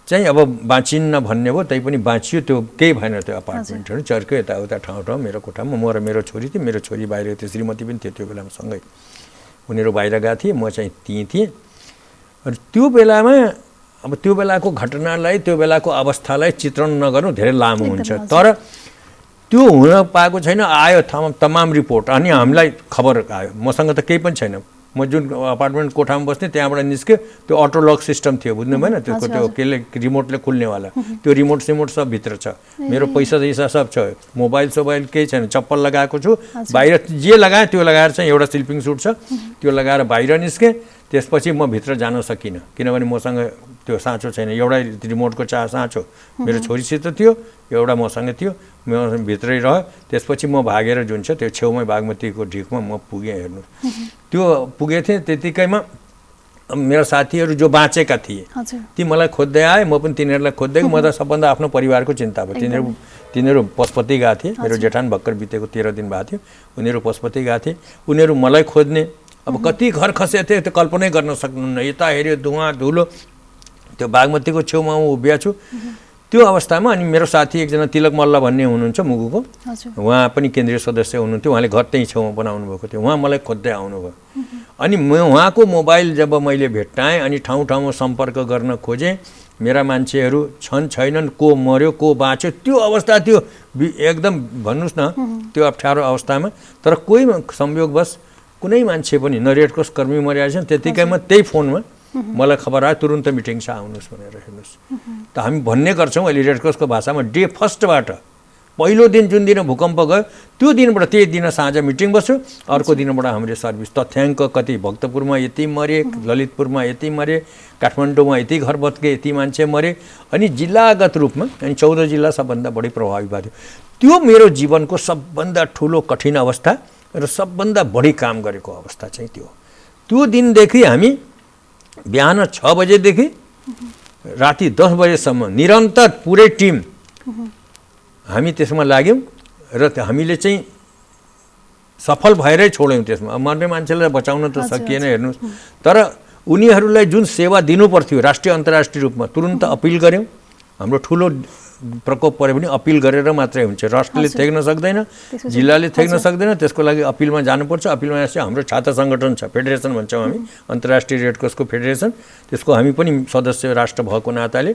चाहिँ अब बाँचिन्न भन्ने भयो, तैपनि बाँचियो, त्यो केही भएन, त्यो अपार्टमेन्टहरू चर्क्यो यताउता ठाउँ ठाउँ। मेरो कोठामा म र मेरो छोरी थिएँ, मेरो छोरी बाहिर थियो, श्रीमती पनि थियो त्यो बेलामा सँगै, उनीहरू बाहिर गएको थिए, म चाहिँ त्यहीँ थिएँ। र त्यो बेलामा अब त्यो बेलाको घटनालाई, त्यो बेलाको अवस्थालाई चित्रण नगर्नु धेरै लामो हुन्छ, तर त्यो हुन पाएको छैन। आयो तमाम रिपोर्ट, अनि हामीलाई खबर आयो, मसँग त केही पनि छैन, म जुन अपार्टमेन्ट कोठामा बस्थेँ त्यहाँबाट निस्क्यो, त्यो अटो लक सिस्टम थियो, बुझ्नु भएन, त्यसको त्यो केले रिमोटले खुल्नेवाला, त्यो रिमोट सिमोट सब भित्र छ, मेरो पैसा जैसा सब छ, मोबाइल सोबाइल केही छैन, चप्पल लगाएको छु, बाहिर जे लगाएँ त्यो लगाएर चाहिँ एउटा स्लिपिङ सुट छ, त्यो लगाएर बाहिर निस्केँ। त्यसपछि म भित्र जान सकिनँ, किनभने मसँग त्यो साँचो छैन, एउटा रिमोटको साँचो मेरो छोरीसित थियो, एउटा मसँग थियो, म भित्रै रह्यो। त्यसपछि म भागेर जुन छ त्यो छेउमै बागमतीको ढिकमा म पुगेँ। हेर्नु, त्यो पुगेको थिएँ, त्यतिकैमा मेरो साथीहरू जो बाँचेका थिए ती मलाई खोज्दै आए, म पनि तिनीहरूलाई खोज्दै, म त सबभन्दा आफ्नो परिवारको चिन्ता भयो। तिनीहरू पशुपति गएको थिए, मेरो जेठान भर्खर बितेको 13 दिन भएको थियो, उनीहरू पशुपति गएको थिए, उनीहरू मलाई खोज्ने। अब कति घर खसेको थियो त्यो कल्पनै गर्न सक्नुहुन्न, यता हेऱ्यो धुवाँ धुलो, त्यो बागमतीको छेउमा म उभिया छु त्यो अवस्थामा। अनि मेरो साथी एकजना तिलक मल्ल भन्ने हुनुहुन्छ मुगुको, उहाँ पनि केन्द्रीय सदस्य हुनुहुन्थ्यो, उहाँले घर त्यहीँ छेउमा बनाउनु भएको थियो, उहाँ मलाई खोज्दै आउनुभयो। अनि उहाँको मोबाइल जब मैले भेट्टाएँ अनि ठाउँ ठाउँमा सम्पर्क गर्न खोजेँ, मेरा मान्छेहरू छन् छैनन्, को मर्यो को बाँच्यो, त्यो अवस्था थियो एकदम, भन्नुहोस् न त्यो अप्ठ्यारो अवस्थामा। तर कोही संयोगवश कुनै मान्छे पनि, न रेड क्रस कर्मी मरेका छन्, त्यतिकैमा त्यही फोनमा मलाई खबर आयो तुरुन्त मिटिङ छ आउनुहोस् भनेर। हेर्नुहोस् त हामी भन्ने गर्छौँ अहिले रेड क्रसको भाषामा, डे फर्स्टबाट पहिलो दिन जुन दिन भूकम्प गयो त्यो दिनबाट त्यही दिन साँझ मिटिङ बस्यो, अर्को दिनबाट हाम्रो सर्भिस तथ्याङ्क कति भक्तपुरमा यति मरे, ललितपुरमा यति मरे, काठमाडौँमा यति घर भत्के, यति मान्छे मरे, अनि जिल्लागत रूपमा अनि 14 जिल्ला सबभन्दा बढी प्रभावित भएको थियो। त्यो मेरो जीवनको सबभन्दा ठुलो कठिन अवस्था र सबभन्दा बढी काम गरेको अवस्था चाहिँ त्यो दिनदेखि हामी बिहान 6 बजेदेखि राति 10 बजेसम्म निरन्तर पुरै टिम हामी त्यसमा लाग्यौँ र हामीले चाहिँ सफल भएरै छोड्यौँ। त्यसमा मर्ने मान्छेलाई बचाउन त सकिएन, हेर्नुहोस्, तर उनीहरूलाई जुन सेवा दिनुपर्थ्यो राष्ट्रिय अन्तर्राष्ट्रिय रूपमा तुरुन्त अपिल गऱ्यौँ। हाम्रो ठुलो प्रकोप पऱ्यो भने अपिल गरेर मात्रै हुन्छ, राष्ट्रले थेग्न सक्दैन, जिल्लाले थेग्न सक्दैन, त्यसको लागि अपिलमा जानुपर्छ। अपिलमा चाहिँ हाम्रो छाता सङ्गठन छ, फेडरेसन भन्छौँ हामी, अन्तर्राष्ट्रिय रेड क्रसको फेडरेसन, त्यसको हामी पनि सदस्य राष्ट्र भएको नाताले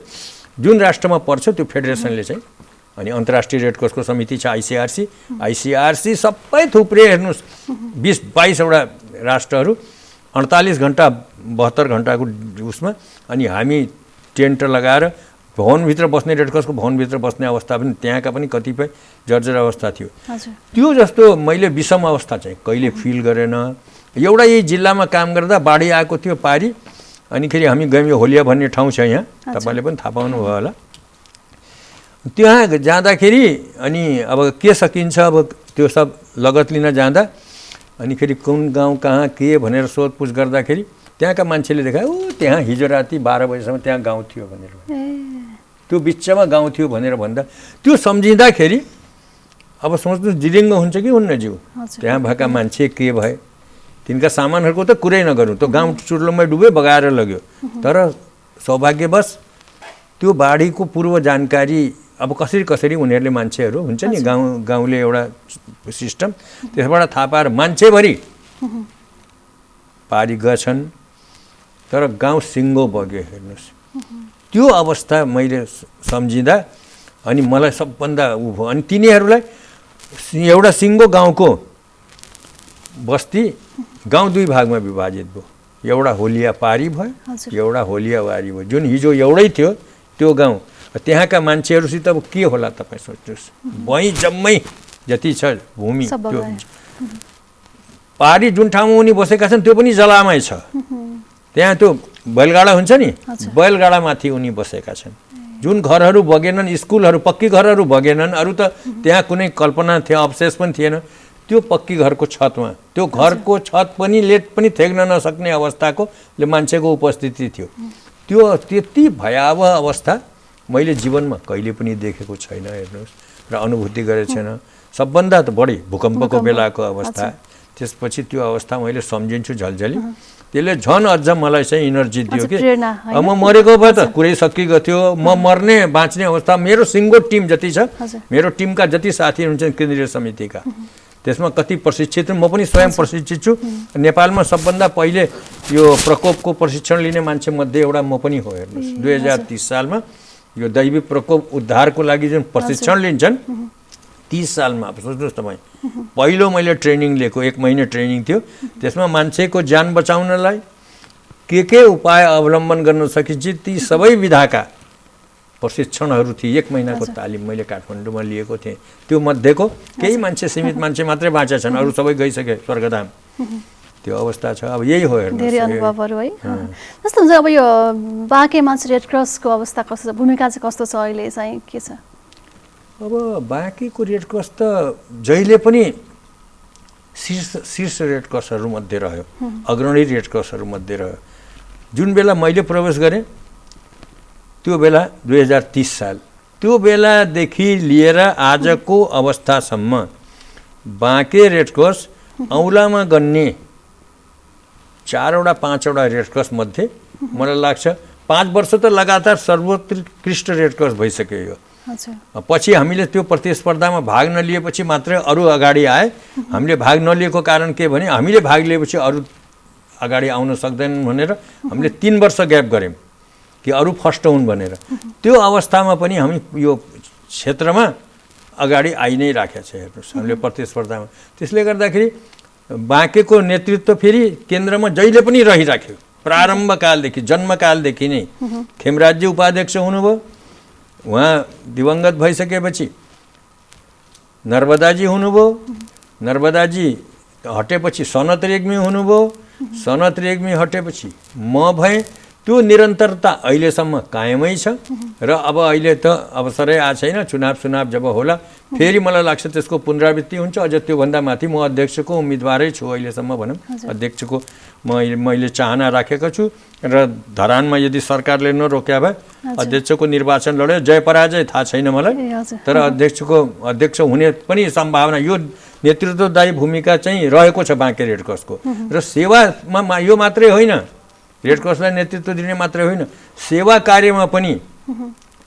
जुन राष्ट्रमा पर्छ त्यो फेडरेसनले चाहिँ, अनि अन्तर्राष्ट्रिय रेड क्रसको समिति छ आइसिआरसी सबै थुप्रै, हेर्नुहोस् 20-22 वटा राष्ट्रहरू 48 घन्टा 72 घन्टाको उसमा, अनि हामी टेन्ट लगाएर भवनभित्र बस्ने, रेड क्रसको भवनभित्र बस्ने अवस्था पनि त्यहाँका पनि कतिपय जर्जर अवस्था थियो। त्यो जस्तो मैले विषम अवस्था चाहिँ कहिले फिल गरेन। एउटा यही जिल्लामा काम गर्दा बाढी आएको थियो पारी, अनिखेरि हामी गयौँ, यो होलिया भन्ने ठाउँ छ यहाँ, तपाईँले पनि थाहा पाउनु भयो होला। त्यहाँ जाँदाखेरि अनि अब के सकिन्छ, अब त्यो सब लगत लिन जाँदा अनिखेरि कुन गाउँ कहाँ के भनेर सोधपुछ गर्दाखेरि त्यहाँका मान्छेले देखायो त्यहाँ हिजो राति 12 बजेसम्म त्यहाँ गाउँ थियो भनेर, त्यो बिचमा गाउँ थियो भनेर भन्दा त्यो सम्झिँदाखेरि अब सोच्नु जिलिङ्ग हुन्छ कि हुन्न ज्यू। त्यहाँ भएका मान्छे के भए, तिनका सामानहरूको त कुरै नगरौँ, त्यो गाउँ चुर्लुमै डुबे बगाएर लग्यो। तर सौभाग्यवश त्यो बाढीको पूर्व जानकारी अब कसरी उनीहरूले मान्छेहरू हुन्छ नि गाउँले एउटा सिस्टम, त्यसबाट थाहा पाएर मान्छेभरि पारी गएछन्। तर गाउँ सिङ्गो बग्यो हेर्नुहोस्। त्यो अवस्था मैले सम्झिँदा अनि मलाई सबभन्दा उ भयो। अनि तिनीहरूलाई एउटा सिङ्गो गाउँको बस्ती गाउँ 2 भागमा विभाजित भयो। एउटा होलिया पारी भयो, एउटा होलिया वारी भयो। जुन हिजो एउटै थियो त्यो गाउँ, त्यहाँका मान्छेहरूसित अब के होला तपाईँ सोच्नुहोस्। वहीँ जम्मै जति छ भूमि त्यो पारी जुन ठाउँमा उनी बसेका छन् त्यो पनि जलामै छ। त्यहाँ त्यो बैलगाडा हुन्छ नि, बैलगाडामाथि उनी बसेका छन्। जुन घरहरू बगेनन्, स्कुलहरू पक्की घरहरू बगेनन्, अरू त त्यहाँ कुनै कल्पना थियो, अवशेष पनि थिएन। त्यो पक्की घरको छतमा, त्यो घरको छत पनि लेट पनि थेग्न नसक्ने अवस्थाको मान्छेको उपस्थिति थियो। त्यो त्यति भयावह अवस्था मैले जीवनमा कहिले पनि देखेको छैन हेर्नुहोस्, र अनुभूति गरेको छैन। सबभन्दा त बढी भूकम्पको बेलाको अवस्था, त्यसपछि त्यो अवस्था मैले सम्झिन्छु झलझली। त्यसले झन् अझ मलाई चाहिँ इनर्जी दियो कि म मरेको भए त कुरै सकिएको थियो। म मर्ने बाँच्ने अवस्था, मेरो सिङ्गो टिम जति छ, मेरो टिमका जति साथीहरू हुन्छन् केन्द्रीय समितिका, त्यसमा कति प्रशिक्षित, म पनि स्वयं प्रशिक्षित छु। नेपालमा सबभन्दा पहिले यो प्रकोपको प्रशिक्षण लिने मान्छे मध्ये एउटा म पनि हो हेर्नुहोस्। 2030 सालमा यो दैवी प्रकोप उद्धारको लागि जुन प्रशिक्षण लिन्छन् 30 सालमा सोच्नुहोस् तपाईँ, पहिलो मैले ट्रेनिङ लिएको 1 महिना ट्रेनिङ थियो। त्यसमा मान्छेको ज्यान बचाउनलाई के उपाय अवलम्बन गर्न सकिन्छ ती सबै विधाका प्रशिक्षणहरू थिए। 1 महिनाको तालिम मैले काठमाडौँमा लिएको थिएँ। त्यो मध्येको केही मान्छे, सीमित मान्छे मात्रै बाँचेका छन्, अरू सबै गइसके स्वर्गधाम। त्यो अवस्था छ। अब यही हो हेर्नुहोस्, धेरै अनुभवहरू है। जस्तो हुन्छ अब यो बाँकेमा चाहिँ रेड क्रसको अवस्था कस्तो छ, भूमिका चाहिँ कस्तो छ अहिले चाहिँ, के छ? अब बाँकीको रेड क्रस त जहिले पनि शीर्ष रेड क्रसहरू मध्ये रह्यो, अग्रणी रेड क्रसहरू मध्ये रह्यो। जुन बेला मैले प्रवेश गरेँ त्यो बेला 2030 साल, त्यो बेलादेखि लिएर आजको अवस्थासम्म बाँके रेड क्रस औँलामा गन्ने 4वटा 5वटा रेड क्रस मध्ये मलाई लाग्छ 5 वर्ष त लगातार सर्वोत्कृष्ट रेड क्रस भइसक्यो यो। पछि हामीले त्यो प्रतिस्पर्धामा भाग नलिएपछि मात्रै अरू अगाडि आए। हामीले भाग नलिएको कारण के भने हामीले भाग लिएपछि अरू अगाडि आउन सक्दैनन् भनेर हामीले 3 वर्ष ग्याप गऱ्यौँ कि अरू फर्स्ट हुन् भनेर। त्यो अवस्थामा पनि हामी यो क्षेत्रमा अगाडि आइ नै राखेको छ हेर्नुहोस् हामीले प्रतिस्पर्धामा। त्यसले गर्दाखेरि बाँकेको नेतृत्व फेरि केन्द्रमा जहिले पनि रहिराख्यो। प्रारम्भकालदेखि, जन्मकालदेखि नै खेमराजजी उपाध्यक्ष हुनुभयो, उहाँ दिवंगत भइसकेपछि नर्बदाजी हुनुभयो, नर्बदाजी हटेपछि सनत रेग्मी हुनुभयो, सनत रेग्मी हटेपछि म भएँ। त्यो निरन्तरता अहिलेसम्म कायमै छ र अब अहिले त अवसरै आएको छैन। चुनाव जब होला फेरि मलाई लाग्छ त्यसको पुनरावृत्ति हुन्छ। अझ त्योभन्दा माथि म अध्यक्षको उम्मेदवारै छु अहिलेसम्म भनौँ। अध्यक्षको मैले चाहना राखेको छु र धरानमा यदि सरकारले नरोक्या भए अध्यक्षको निर्वाचन लड्यो, जय पराजय थाहा छैन मलाई, तर अध्यक्ष हुने पनि सम्भावना, यो नेतृत्वदायी भूमिका चाहिँ रहेको छ बाँके रेड क्रसको। र सेवामा यो मात्रै होइन, रेड क्रसलाई नेतृत्व दिने मात्रै होइन, सेवा कार्यमा पनि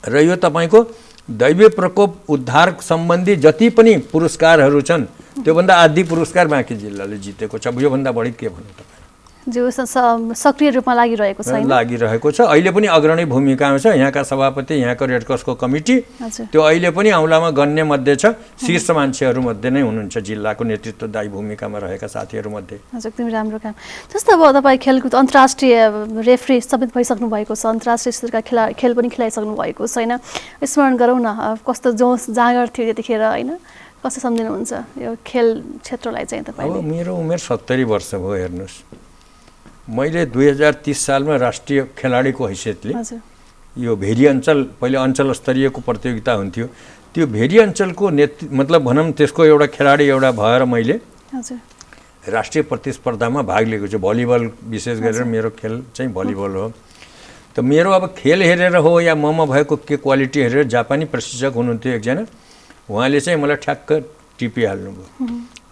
र यो तपाईँको दैवीय प्रकोप उद्धार सम्बन्धी जति पनि पुरस्कारहरू छन् त्योभन्दा आधी पुरस्कार बाँके जिल्लाले जितेको छ। योभन्दा बढी के भन्नु तपाईँ? जो सक्रिय रूपमा लागिरहेको छ, अहिले पनि अग्रणी भूमिकामा छ। यहाँका सभापति, यहाँको रेड क्रसको कमिटी त्यो अहिले पनि औँलामा गन्ने मध्ये छ। शीर्ष मान्छेहरू मध्ये नै हुनुहुन्छ जिल्लाको नेतृत्वदायी भूमिकामा रहेका साथीहरू मध्ये। हजुर, एकदमै राम्रो काम। जस्तो अब तपाईँ खेलकुद अन्तर्राष्ट्रिय रेफ्री समेत भइसक्नु भएको छ, अन्तर्राष्ट्रिय स्तरका खेल पनि खेलाइसक्नु भएको छ होइन? स्मरण गरौँ न कस्तो जोस जाँगर थियो त्यतिखेर होइन? कस्तो सम्झिनुहुन्छ यो खेल क्षेत्रलाई चाहिँ तपाईँले? अब मेरो उमेर 70 वर्ष भयो हेर्नुहोस्। मैले 2030 सालमा राष्ट्रिय खेलाडीको हैसियतले यो भेरी अञ्चल, पहिले अञ्चल स्तरीयको प्रतियोगिता हुन्थ्यो, त्यो भेरी अञ्चलको मतलब भनौँ त्यसको एउटा खेलाडी एउटा भएर मैले राष्ट्रिय प्रतिस्पर्धामा भाग लिएको छु। भलिबल विशेष गरेर मेरो खेल चाहिँ भलिबल हो। त मेरो अब खेल हेरेर हो या ममा भएको के क्वालिटी हेरेर जापानी प्रशिक्षक हुनुहुन्थ्यो एकजना, उहाँले चाहिँ मलाई ठ्याक्क टिपिहाल्नुभयो।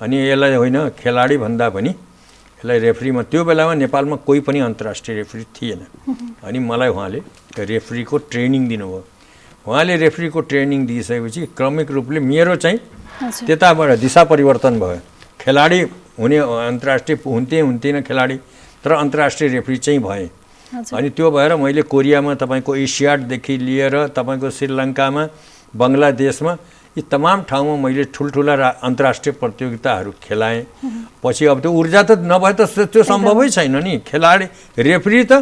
अनि यसलाई होइन खेलाडी भन्दा पनि यसलाई रेफ्रीमा, त्यो बेलामा नेपालमा कोही पनि अन्तर्राष्ट्रिय रेफ्री थिएन। अनि मलाई उहाँले रेफ्रीको ट्रेनिङ दिनुभयो। उहाँले रेफ्रीको ट्रेनिङ दिइसकेपछि क्रमिक रूपले मेरो चाहिँ त्यताबाट दिशा परिवर्तन भयो। खेलाडी हुने अन्तर्राष्ट्रिय हुन्थेन खेलाडी, तर अन्तर्राष्ट्रिय रेफ्री चाहिँ भएँ। अनि त्यो भएर मैले कोरियामा तपाईँको एसियाडदेखि लिएर तपाईँको श्रीलङ्कामा, बङ्गलादेशमा यी तमाम ठाउँमा मैले ठुल्ठुला अन्तर्राष्ट्रिय प्रतियोगिताहरू खेलाएँ। पछि अब त्यो ऊर्जा त नभए त त्यो सम्भवै छैन नि। खेलाडी रेफ्री त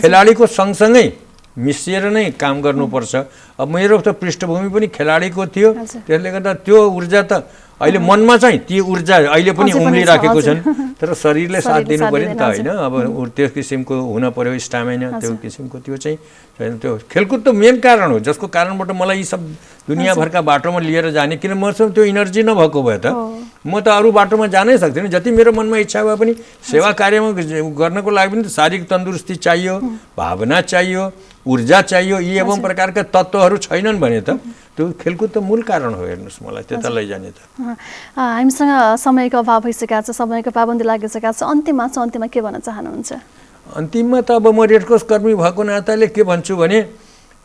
खेलाडीको सँगसँगै मिसिएर नै काम गर्नुपर्छ। अब मेरो त पृष्ठभूमि पनि खेलाडीको थियो, त्यसले गर्दा त्यो ऊर्जा त अहिले मनमा चाहिँ ती ऊर्जा अहिले पनि उम्लिराखेको छन्, तर शरीरले साथ दिनु पऱ्यो नि त होइन। अब त्यो किसिमको हुन पर्यो स्टामिना, त्यो किसिमको त्यो चाहिँ छैन। त्यो खेलकुद त मेन कारण हो जसको कारणबाट मलाई यी सब दुनियाँभरका बाटोमा लिएर जाने, किन मसँग त्यो इनर्जी नभएको भए त म त अरू बाटोमा जानै सक्दिनँ। जति मेरो मनमा इच्छा भए पनि सेवा कार्यमा गर्नको लागि पनि शारीरिक तन्दुरुस्ती चाहियो, भावना चाहियो, ऊर्जा चाहियो। यी एवं प्रकारका तत्त्वहरू छैनन् भने त त्यो खेलकुद त मूल कारण हो। हेर्नुहोस् मलाई त्यता लैजाने त। हामीसँग समयको अभाव भइसकेको छ, समयको पाबन्दी लागिसकेको छ। अन्तिममा के भन्न चाहनुहुन्छ? अन्तिममा त अब म रेडक्रस कर्मी भएको नाताले के भन्छु भने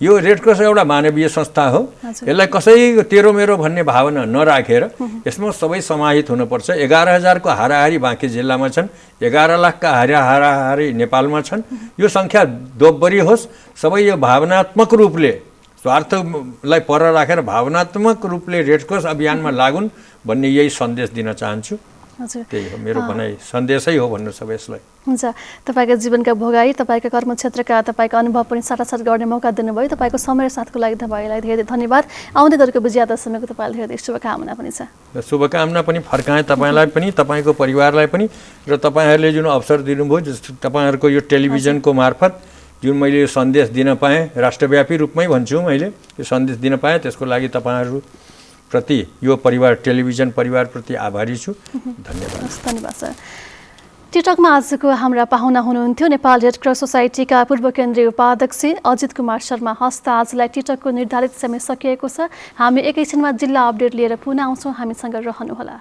यो रेडक्रस एउटा मानवीय संस्था हो। यसलाई कसै तेरो मेरो भन्ने भावना नराखेर यसमा सबै समाहित हुनुपर्छ। 11,000 को हाराहारी बाँकी जिल्लामा छन्, 11 लाख का हाराहारी नेपालमा छन्। यो सङ्ख्या दोब्बरी होस्। सबै यो भावनात्मक रूपले स्वार्थलाई पर राखेर भावनात्मक रूपले रेडक्रस अभियानमा लागुन् भन्ने यही सन्देश दिन चाहन्छु। त्यही हो मेरो भनाइ, सन्देशै हो भन्नु सब यसलाई। हुन्छ, तपाईँको जीवनका भोगाई, तपाईँका कर्मक्षेत्रका तपाईँको अनुभव पनि साटासाट गर्ने मौका दिनुभयो। तपाईँको समय र साथको लागि तपाईँलाई धेरै धन्यवाद। आउँदै गरेको विजया दशमीको तपाईँलाई धेरै शुभकामना पनि छ। शुभकामना पनि फर्काएँ तपाईँलाई पनि, तपाईँको परिवारलाई पनि, र तपाईँहरूले जुन अवसर दिनुभयो, तपाईँहरूको यो टेलिभिजनको मार्फत जुन मैले यो सन्देश दिन पाएँ, राष्ट्रव्यापी रूपमै भन्छु मैले यो सन्देश दिन पाएँ, त्यसको लागि तपाईँहरूप्रति यो परिवार टेलिभिजन परिवारप्रति आभारी छु। धन्यवाद। धन्यवाद सर। टिकटकमा आजको हाम्रा पाहुना हुनुहुन्थ्यो नेपाल रेड क्रस सोसाइटीका पूर्व केन्द्रीय उपाध्यक्ष अजित कुमार शर्मा हस्त। आजलाई टिकटकको निर्धारित समय सकिएको छ। हामी एकैछिनमा जिल्ला अपडेट लिएर पुनः आउँछौँ, हामीसँग रहनुहोला।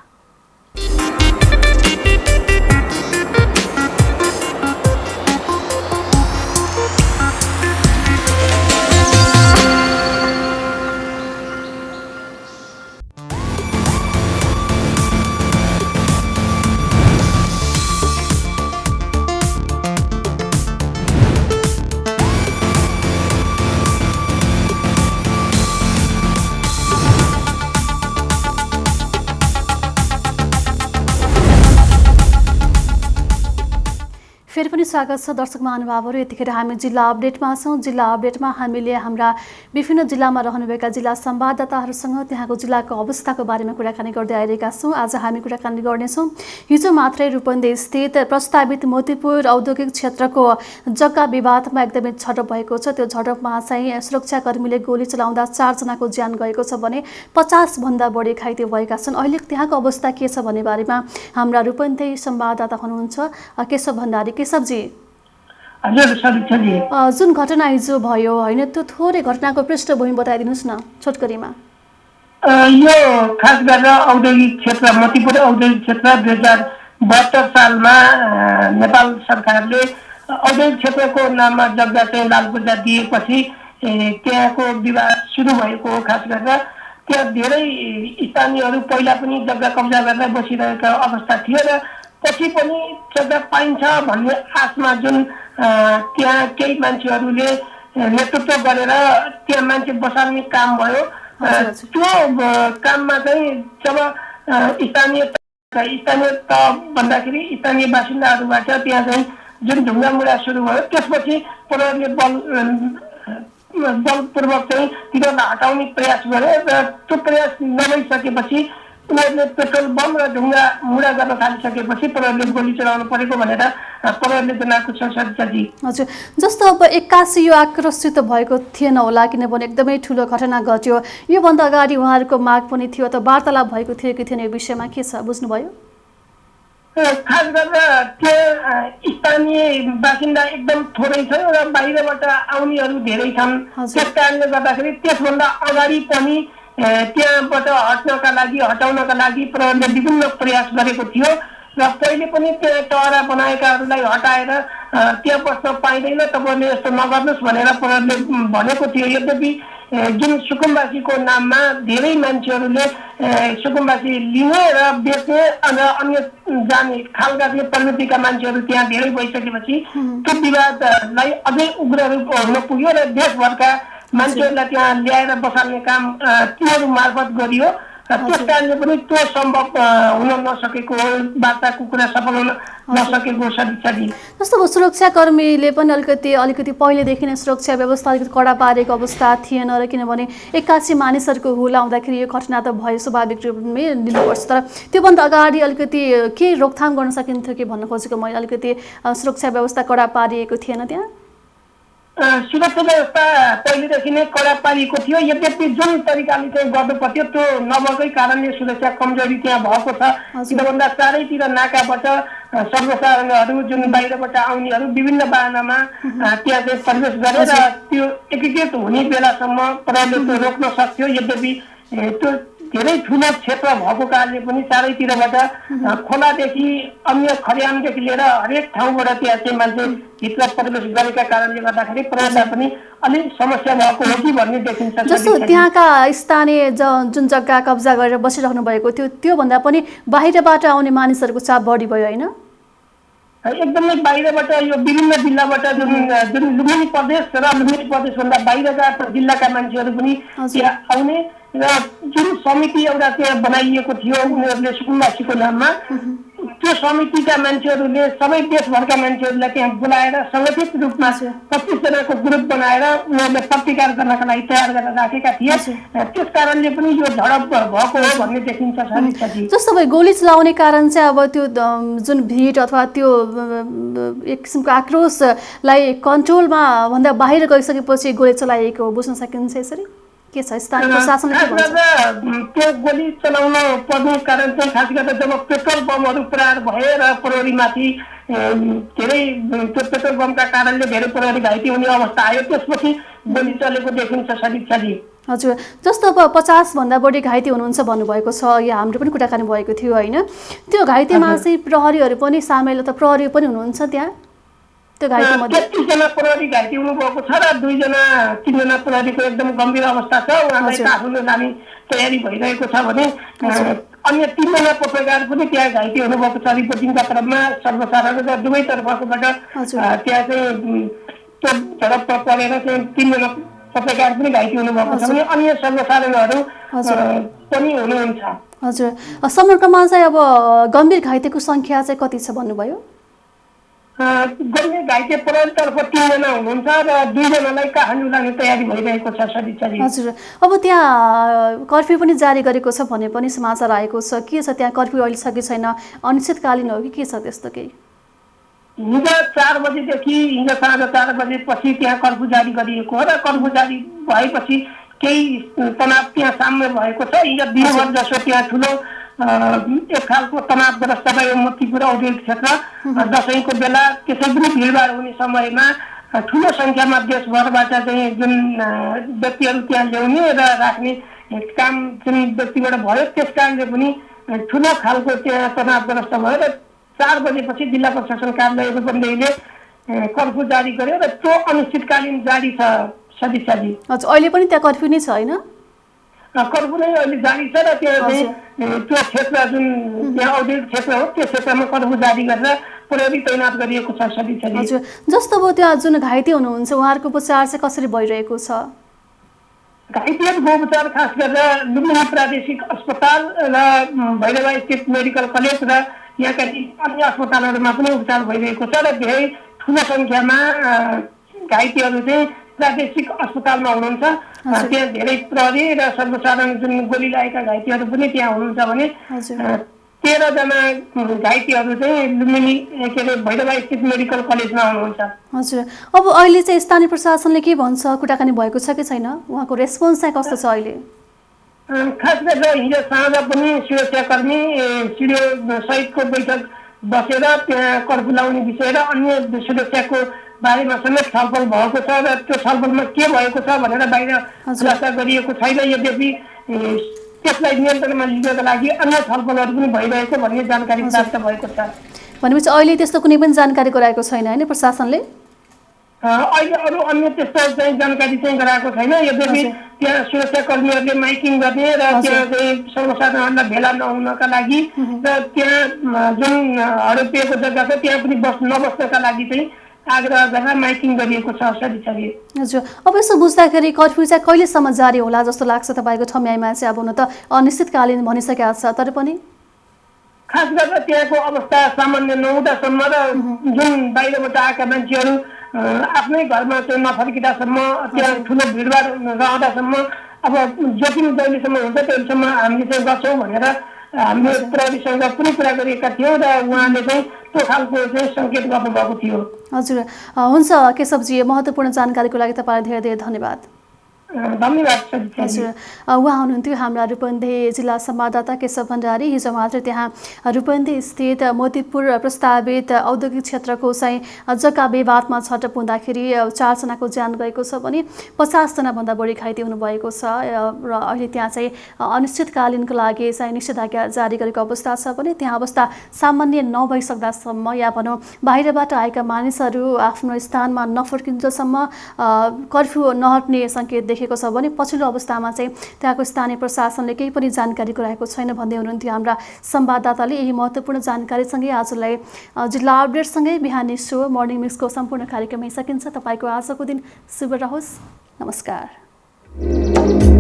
फेरि पनि स्वागत छ दर्शक महानुभावहरू। यतिखेर हामी जिल्ला अपडेटमा छौँ। जिल्ला अपडेटमा हामीले हाम्रा विभिन्न जिल्लामा रहनुभएका जिल्ला संवाददाताहरूसँग त्यहाँको जिल्लाको अवस्थाको बारेमा कुराकानी गर्दै आइरहेका छौँ। आज हामी कुराकानी गर्नेछौँ हिजो मात्रै रूपन्देही स्थित प्रस्तावित मोतीपुर औद्योगिक क्षेत्रको जग्गा विवादमा एकदमै झडप भएको छ। त्यो झडपमा चाहिँ सुरक्षाकर्मीले गोली चलाउँदा 4 जनाको ज्यान गएको छ भने 50 भन्दा बढी घाइते भएका छन्। अहिले त्यहाँको अवस्था के छ भन्ने बारेमा हाम्रा रूपन्देही संवाददाता हुनुहुन्छ केशव भण्डारी। केशवजी, जुन घटना हिजो भयो होइन, त्यो थोरै घटनाको पृष्ठभूमि बताइदिनुहोस् न छोटकरीमा। यो खास गरेर औद्योगिक क्षेत्र मोतीपुर औद्योगिक क्षेत्र 2072 सालमा नेपाल सरकारले औद्योगिक क्षेत्रको नाममा जग्गा चाहिँ लालबुद्धा दिएपछि त्यहाँको विवाद सुरु भएको हो। खास गरेर त्यहाँ धेरै स्थानीयहरू पहिला पनि जग्गा कब्जा गरेर बसिरहेका अवस्था थियो र पछि पनि जग्गा पाइन्छ भन्ने आशमा जुन त्यहाँ केही मान्छेहरूले नेतृत्व गरेर त्यहाँ मान्छे बसाल्ने काम भयो। त्यो काममा चाहिँ जब स्थानीय तह भन्दाखेरि स्थानीय बासिन्दाहरूबाट त्यहाँ चाहिँ जुन ढुङ्गामुढा सुरु भयो, त्यसपछि प्रहरीले बलपूर्वक चाहिँ तिनीहरूलाई हटाउने प्रयास गर्यो र त्यो प्रयास नभइसकेपछि उनीहरूले पेट्रोल बम र ढुङ्गा मुढा गर्न थालिसकेपछि प्रहरीले गोली चलाउनु परेको भनेर प्रहरीले जनाएको छ सरिताजी। हजुर, जस्तो अब 81 यो आक्रोशित भएको थिएन होला किनभने एकदमै ठुलो घटना घट्यो। योभन्दा अगाडि उहाँहरूको माग पनि थियो त वार्तालाप भएको थियो कि थिएन, यो विषयमा के छ बुझ्नुभयो? खास गरेर त्यहाँ स्थानीय बासिन्दा एकदम थोरै छ र बाहिरबाट आउनेहरू धेरै छन्। त्यस कारणले गर्दाखेरि त्यसभन्दा अगाडि पनि त्यहाँबाट हटाउनका लागि प्रहरीले विभिन्न प्रयास गरेको थियो र पहिले पनि त्यहाँ टहरा बनाएकाहरूलाई हटाएर त्यहाँ बस्न पाइँदैन, तपाईँले यस्तो नगर्नुहोस् भनेर प्रहरीले भनेको थियो। यद्यपि जुन सुकुम्बासीको नाममा धेरै मान्छेहरूले सुकुम्बासी लिने र बेच्ने र अन्य जाने खाल गाड्ने प्रवृत्तिका मान्छेहरू त्यहाँ धेरै भइसकेपछि त्यो विवादलाई अझै उग्र रूप हुन पुग्यो र देशभरका मान्छेहरूलाई त्यहाँ ल्याएर बसाल्ने काम तिनीहरू मार्फत गरियो। त्यस कारणले पनि त्यो सम्भव हुन नसकेको हो, वार्ताको कुरा सफल हुन नसकेको सदिच्छाजी। जस्तो अब सुरक्षाकर्मीले पनि अलिकति पहिलेदेखि नै सुरक्षा व्यवस्था अलिकति कडा पारेको अवस्था थिएन र किनभने 81 मानिसहरूको हुल आउँदाखेरि यो घटना त भयो, स्वाभाविक रूपमै लिनुपर्छ। तर त्योभन्दा अगाडि अलिकति के रोकथाम गर्न सकिन्थ्यो कि भन्न खोजेको मैले, अलिकति सुरक्षा व्यवस्था कडा पारिएको थिएन त्यहाँ? सुरक्षा व्यवस्था पहिलेदेखि नै कडा पारिएको थियो। यद्यपि जुन तरिकाले चाहिँ गर्नुपर्थ्यो त्यो नभएकै कारणले सुरक्षा कमजोरी त्यहाँ भएको छ। किनभन्दा चारैतिर नाकाबाट सर्वसाधारणहरू जुन बाहिरबाट आउनेहरू विभिन्न बाहनामा त्यहाँ चाहिँ प्रवेश गरेर त्यो एकीकृत हुने बेलासम्म प्रहरीले त्यो रोक्न सक्थ्यो। यद्यपि त्यो धेरै ठुलो क्षेत्र भएको कारणले पनि चारैतिरबाट खोलादेखि अन्य खरियानदेखि लिएर हरेक ठाउँबाट त्यहाँ चाहिँ मान्छे भित्र प्रवेश गरेका कारणले गर्दाखेरि प्रहरीलाई पनि अलिक समस्या भएको हो कि भन्ने देखिन्छ। जस्तो त्यहाँका स्थानीय जुन जग्गा कब्जा गरेर बसिराख्नु भएको थियो त्योभन्दा पनि बाहिरबाट आउने मानिसहरूको चाप बढी भयो होइन? एकदमै बाहिरबाट यो विभिन्न जिल्लाबाट जुन लुम्बिनी प्रदेश र लुम्बिनी प्रदेशभन्दा बाहिरका जिल्लाका मान्छेहरू पनि त्यहाँ आउने र जुन समिति एउटा त्यहाँ बनाइएको थियो उनीहरूले सुकुम्बासीको नाममा, त्यो समितिका मान्छेहरूले सबै देशभरका मान्छेहरूलाई त्यहाँ बोलाएर सङ्गठित रूपमा 25 जनाको ग्रुप बनाएर उनीहरूले प्रतिकार गर्नका लागि तयार गरेर राखेका थिए। त्यस कारणले पनि यो झडप भएको हो भन्ने देखिन्छ। जस्तो अब गोली चलाउने कारण चाहिँ अब त्यो जुन भिड अथवा त्यो एक किसिमको आक्रोशलाई कन्ट्रोलमा भन्दा बाहिर गइसकेपछि गोली चलाइएको बुझ्न सकिन्छ यसरी? के छ स्थानीय प्रशासनले के भन्छ? त्यो गोली चलाउन पर्ने कारण चाहिँ खास गरेर जब पेट्रोल बमहरू प्रहार भए र प्रहरीमाथि धेरै त्यो पेट्रोल बमका कारणले धेरै प्रहरी घाइते हुने अवस्था आयो, त्यसपछि गोली चलेको देखिन्छ सदिच्छाजी। हजुर, जस्तो अब 50 भन्दा बढी घाइते हुनुहुन्छ भन्नुभएको छ, यहाँ हाम्रो पनि कुराकानी भएको थियो होइन? त्यो घाइतेमा चाहिँ प्रहरीहरू पनि सामेल, त प्रहरी पनि हुनुहुन्छ त्यहाँ? त्यो घाइते मध्ये 33 जना प्रहरी घाइते हुनुभएको छ र 3 जना प्रहरीको एकदम गम्भीर अवस्था छ, उहाँलाई काठमाडौँ लाने तयारी भइरहेको छ भने अन्य 3 जना पत्रकार पनि त्यहाँ घाइते हुनुभएको छ। रिपोर्टिङका क्रममा सर्वसाधारण र दुवै तर्फबाट त्यहाँ चाहिँ त्यो झडप परेर चाहिँ 3 जना पत्रकार पनि घाइते हुनुभएको छ भने अन्य सर्वसाधारणहरू पनि हुनुहुन्छ। हजुर, समग्रमा चाहिँ अब गम्भीर घाइतेको सङ्ख्या चाहिँ कति छ भन्नुभयो? गम्भीर घाइते प्रहरीतर्फ 3 जना हुनुहुन्छ र 2 जनालाई काठमाडौँ लाने तयारी भइरहेको छ सदिच्छाजी। हजुर, अब त्यहाँ कर्फ्यू पनि जारी गरेको छ भने पनि समाचार आएको छ, के छ त्यहाँ कर्फ्यू अहिले छ कि छैन? अनिश्चितकालीन हो कि के छ त्यस्तो केही? हिजो 4 बजेदेखि हिजो साँझ 4 बजेपछि त्यहाँ कर्फ्यू जारी गरिएको हो र कर्फ्यू जारी भएपछि केही तनाव त्यहाँ साम्य भएको छ। हिजो दिनभर जसो त्यहाँ ठुलो एक खालको तनावग्रस्त भयो मोतीपुर औद्योगिक क्षेत्र। दसैँको बेला त्यसै पनि भिडभाड हुने समयमा ठुलो सङ्ख्यामा देशभरबाट चाहिँ जुन व्यक्तिहरू त्यहाँ ल्याउने र राख्ने काम जुन व्यक्तिबाट भयो, त्यस कारणले पनि ठुलो खालको त्यहाँ तनावग्रस्त भयो र 4 बजेपछि जिल्ला प्रशासन कार्यालय रूपन्देहीले कर्फ्यू जारी गर्यो र त्यो अनिश्चितकालीन जारी छ सदिच्छाजी। हजुर, अहिले पनि त्यहाँ कर्फ्यू नै छ होइन? कर्फ्यू नै अहिले जारी छ र त्यहाँ चाहिँ त्यो क्षेत्र जुन त्यहाँ औद्योगिक क्षेत्र हो त्यो क्षेत्रमा कर्फ्यू जारी गरेर प्रहरी तैनात गरिएको छ सदिच्छाजी। हजुर, जस्तो अब त्यहाँ जुन घाइते हुनुहुन्छ उहाँहरूको उपचार चाहिँ कसरी भइरहेको छ? घाइतेहरूको उपचार खास गरेर लुम्बिनी प्रादेशिक अस्पताल र भैरवा स्थित मेडिकल कलेज र यहाँका अन्य अस्पतालहरूमा पनि उपचार भइरहेको छ र धेरै ठुलो सङ्ख्यामा घाइतेहरू चाहिँ प्रादेशिक अस्पतालमा हुनुहुन्छ। त्यहाँ धेरै प्रहरी र सर्वसाधारण जुन गोली लागेका घाइतेहरू पनि त्यहाँ हुनुहुन्छ भने 13 जना घाइतेहरू चाहिँ लुम्बिनी के अरे भैरवा स्थित मेडिकल कलेजमा हुनुहुन्छ। हजुर, अब अहिले चाहिँ स्थानीय प्रशासनले के भन्छ, कुराकानी भएको छ कि छैन? उहाँको रेस्पोन्स चाहिँ कस्तो छ अहिले? खास गरेर हिजो साँझ पनि सुरक्षाकर्मी सिडिओ सहितको बैठक बसेर त्यहाँ कर्फ्यू लाउने विषय र अन्य सुरक्षाको बारेमा समेत छलफल भएको छ र त्यो छलफलमा के भएको छ भनेर बाहिर खुलासा गरिएको छैन। यद्यपि त्यसलाई नियन्त्रणमा लिनका लागि अन्य छलफलहरू पनि भइरहेको भन्ने जानकारी प्राप्त भएको छ। भनेपछि अहिले त्यस्तो कुनै पनि जानकारी गराएको छैन होइन प्रशासनले? अहिले अरू अन्य त्यस्तो चाहिँ जानकारी चाहिँ गराएको छैन। यद्यपि त्यहाँ सुरक्षाकर्मीहरूले माइकिङ गर्ने र त्यहाँ चाहिँ सर्वसाधारणलाई भेला नहुनका लागि र त्यहाँ जुन हडपिएको जग्गा छ त्यहाँ पनि नबस्नका लागि चाहिँ आग्रह गरेर माइकिङ गरिएको छ सरिसरी। हजुर, अब यसो बुझ्दाखेरि कर्फ्यू चाहिँ कहिलेसम्म जारी होला जस्तो लाग्छ तपाईँको ठम्याइमा चाहिँ? अब हुन त अनिश्चितकालीन भनिसकेको छ, तर पनि खास गरेर त्यहाँको अवस्था सामान्य नहुँदासम्म र जुन बाहिरबाट आएका मान्छेहरू आफ्नै घरमा चाहिँ नफर्किँदासम्म, त्यहाँ ठुलो भिडभाड रहँदासम्म, अब जोखिम जहिलेसम्म हुन्छ त्यहिलेसम्म हामीले चाहिँ गर्छौँ भनेर हामीले प्रहरीसँग पनि कुरा गरेका थियौँ र उहाँले चाहिँ त्यो खालको चाहिँ सङ्केत गर्नुभएको थियो। हजुर, हुन्छ केशवजी, महत्त्वपूर्ण जानकारीको लागि तपाईँलाई धेरै धेरै धन्यवाद। धन्यवाद। हजुर, उहाँ हुनुहुन्थ्यो हाम्रा रूपन्देही जिल्ला संवाददाता केशव भण्डारी। हिजो मात्र त्यहाँ रूपन्देही स्थित मोतीपुर प्रस्तावित औद्योगिक क्षेत्रको चाहिँ जग्गा विवादमा झडप हुँदाखेरि 4 जनाको ज्यान गएको छ भने 50 जनाभन्दा बढी घाइते हुनुभएको छ र अहिले त्यहाँ चाहिँ अनिश्चितकालीनको लागि चाहिँ निषेधाज्ञा जारी गरेको अवस्था छ भने त्यहाँ अवस्था सामान्य नभइसक्दासम्म या भनौँ बाहिरबाट आएका मानिसहरू आफ्नो स्थानमा नफर्किन्जेलसम्म कर्फ्यू नहट्ने सङ्केत देखेको छ भने पछिल्लो अवस्थामा चाहिँ त्यहाँको स्थानीय प्रशासनले केही पनि जानकारी गराएको छैन भन्दै हुनुहुन्थ्यो हाम्रा संवाददाताले। यही महत्त्वपूर्ण जानकारीसँगै आजलाई जिल्ला अपडेटसँगै बिहानी सो मर्निङ मिक्सको सम्पूर्ण कार्यक्रम सकिन्छ। तपाईँको आजको दिन शुभ रहोस्। नमस्कार।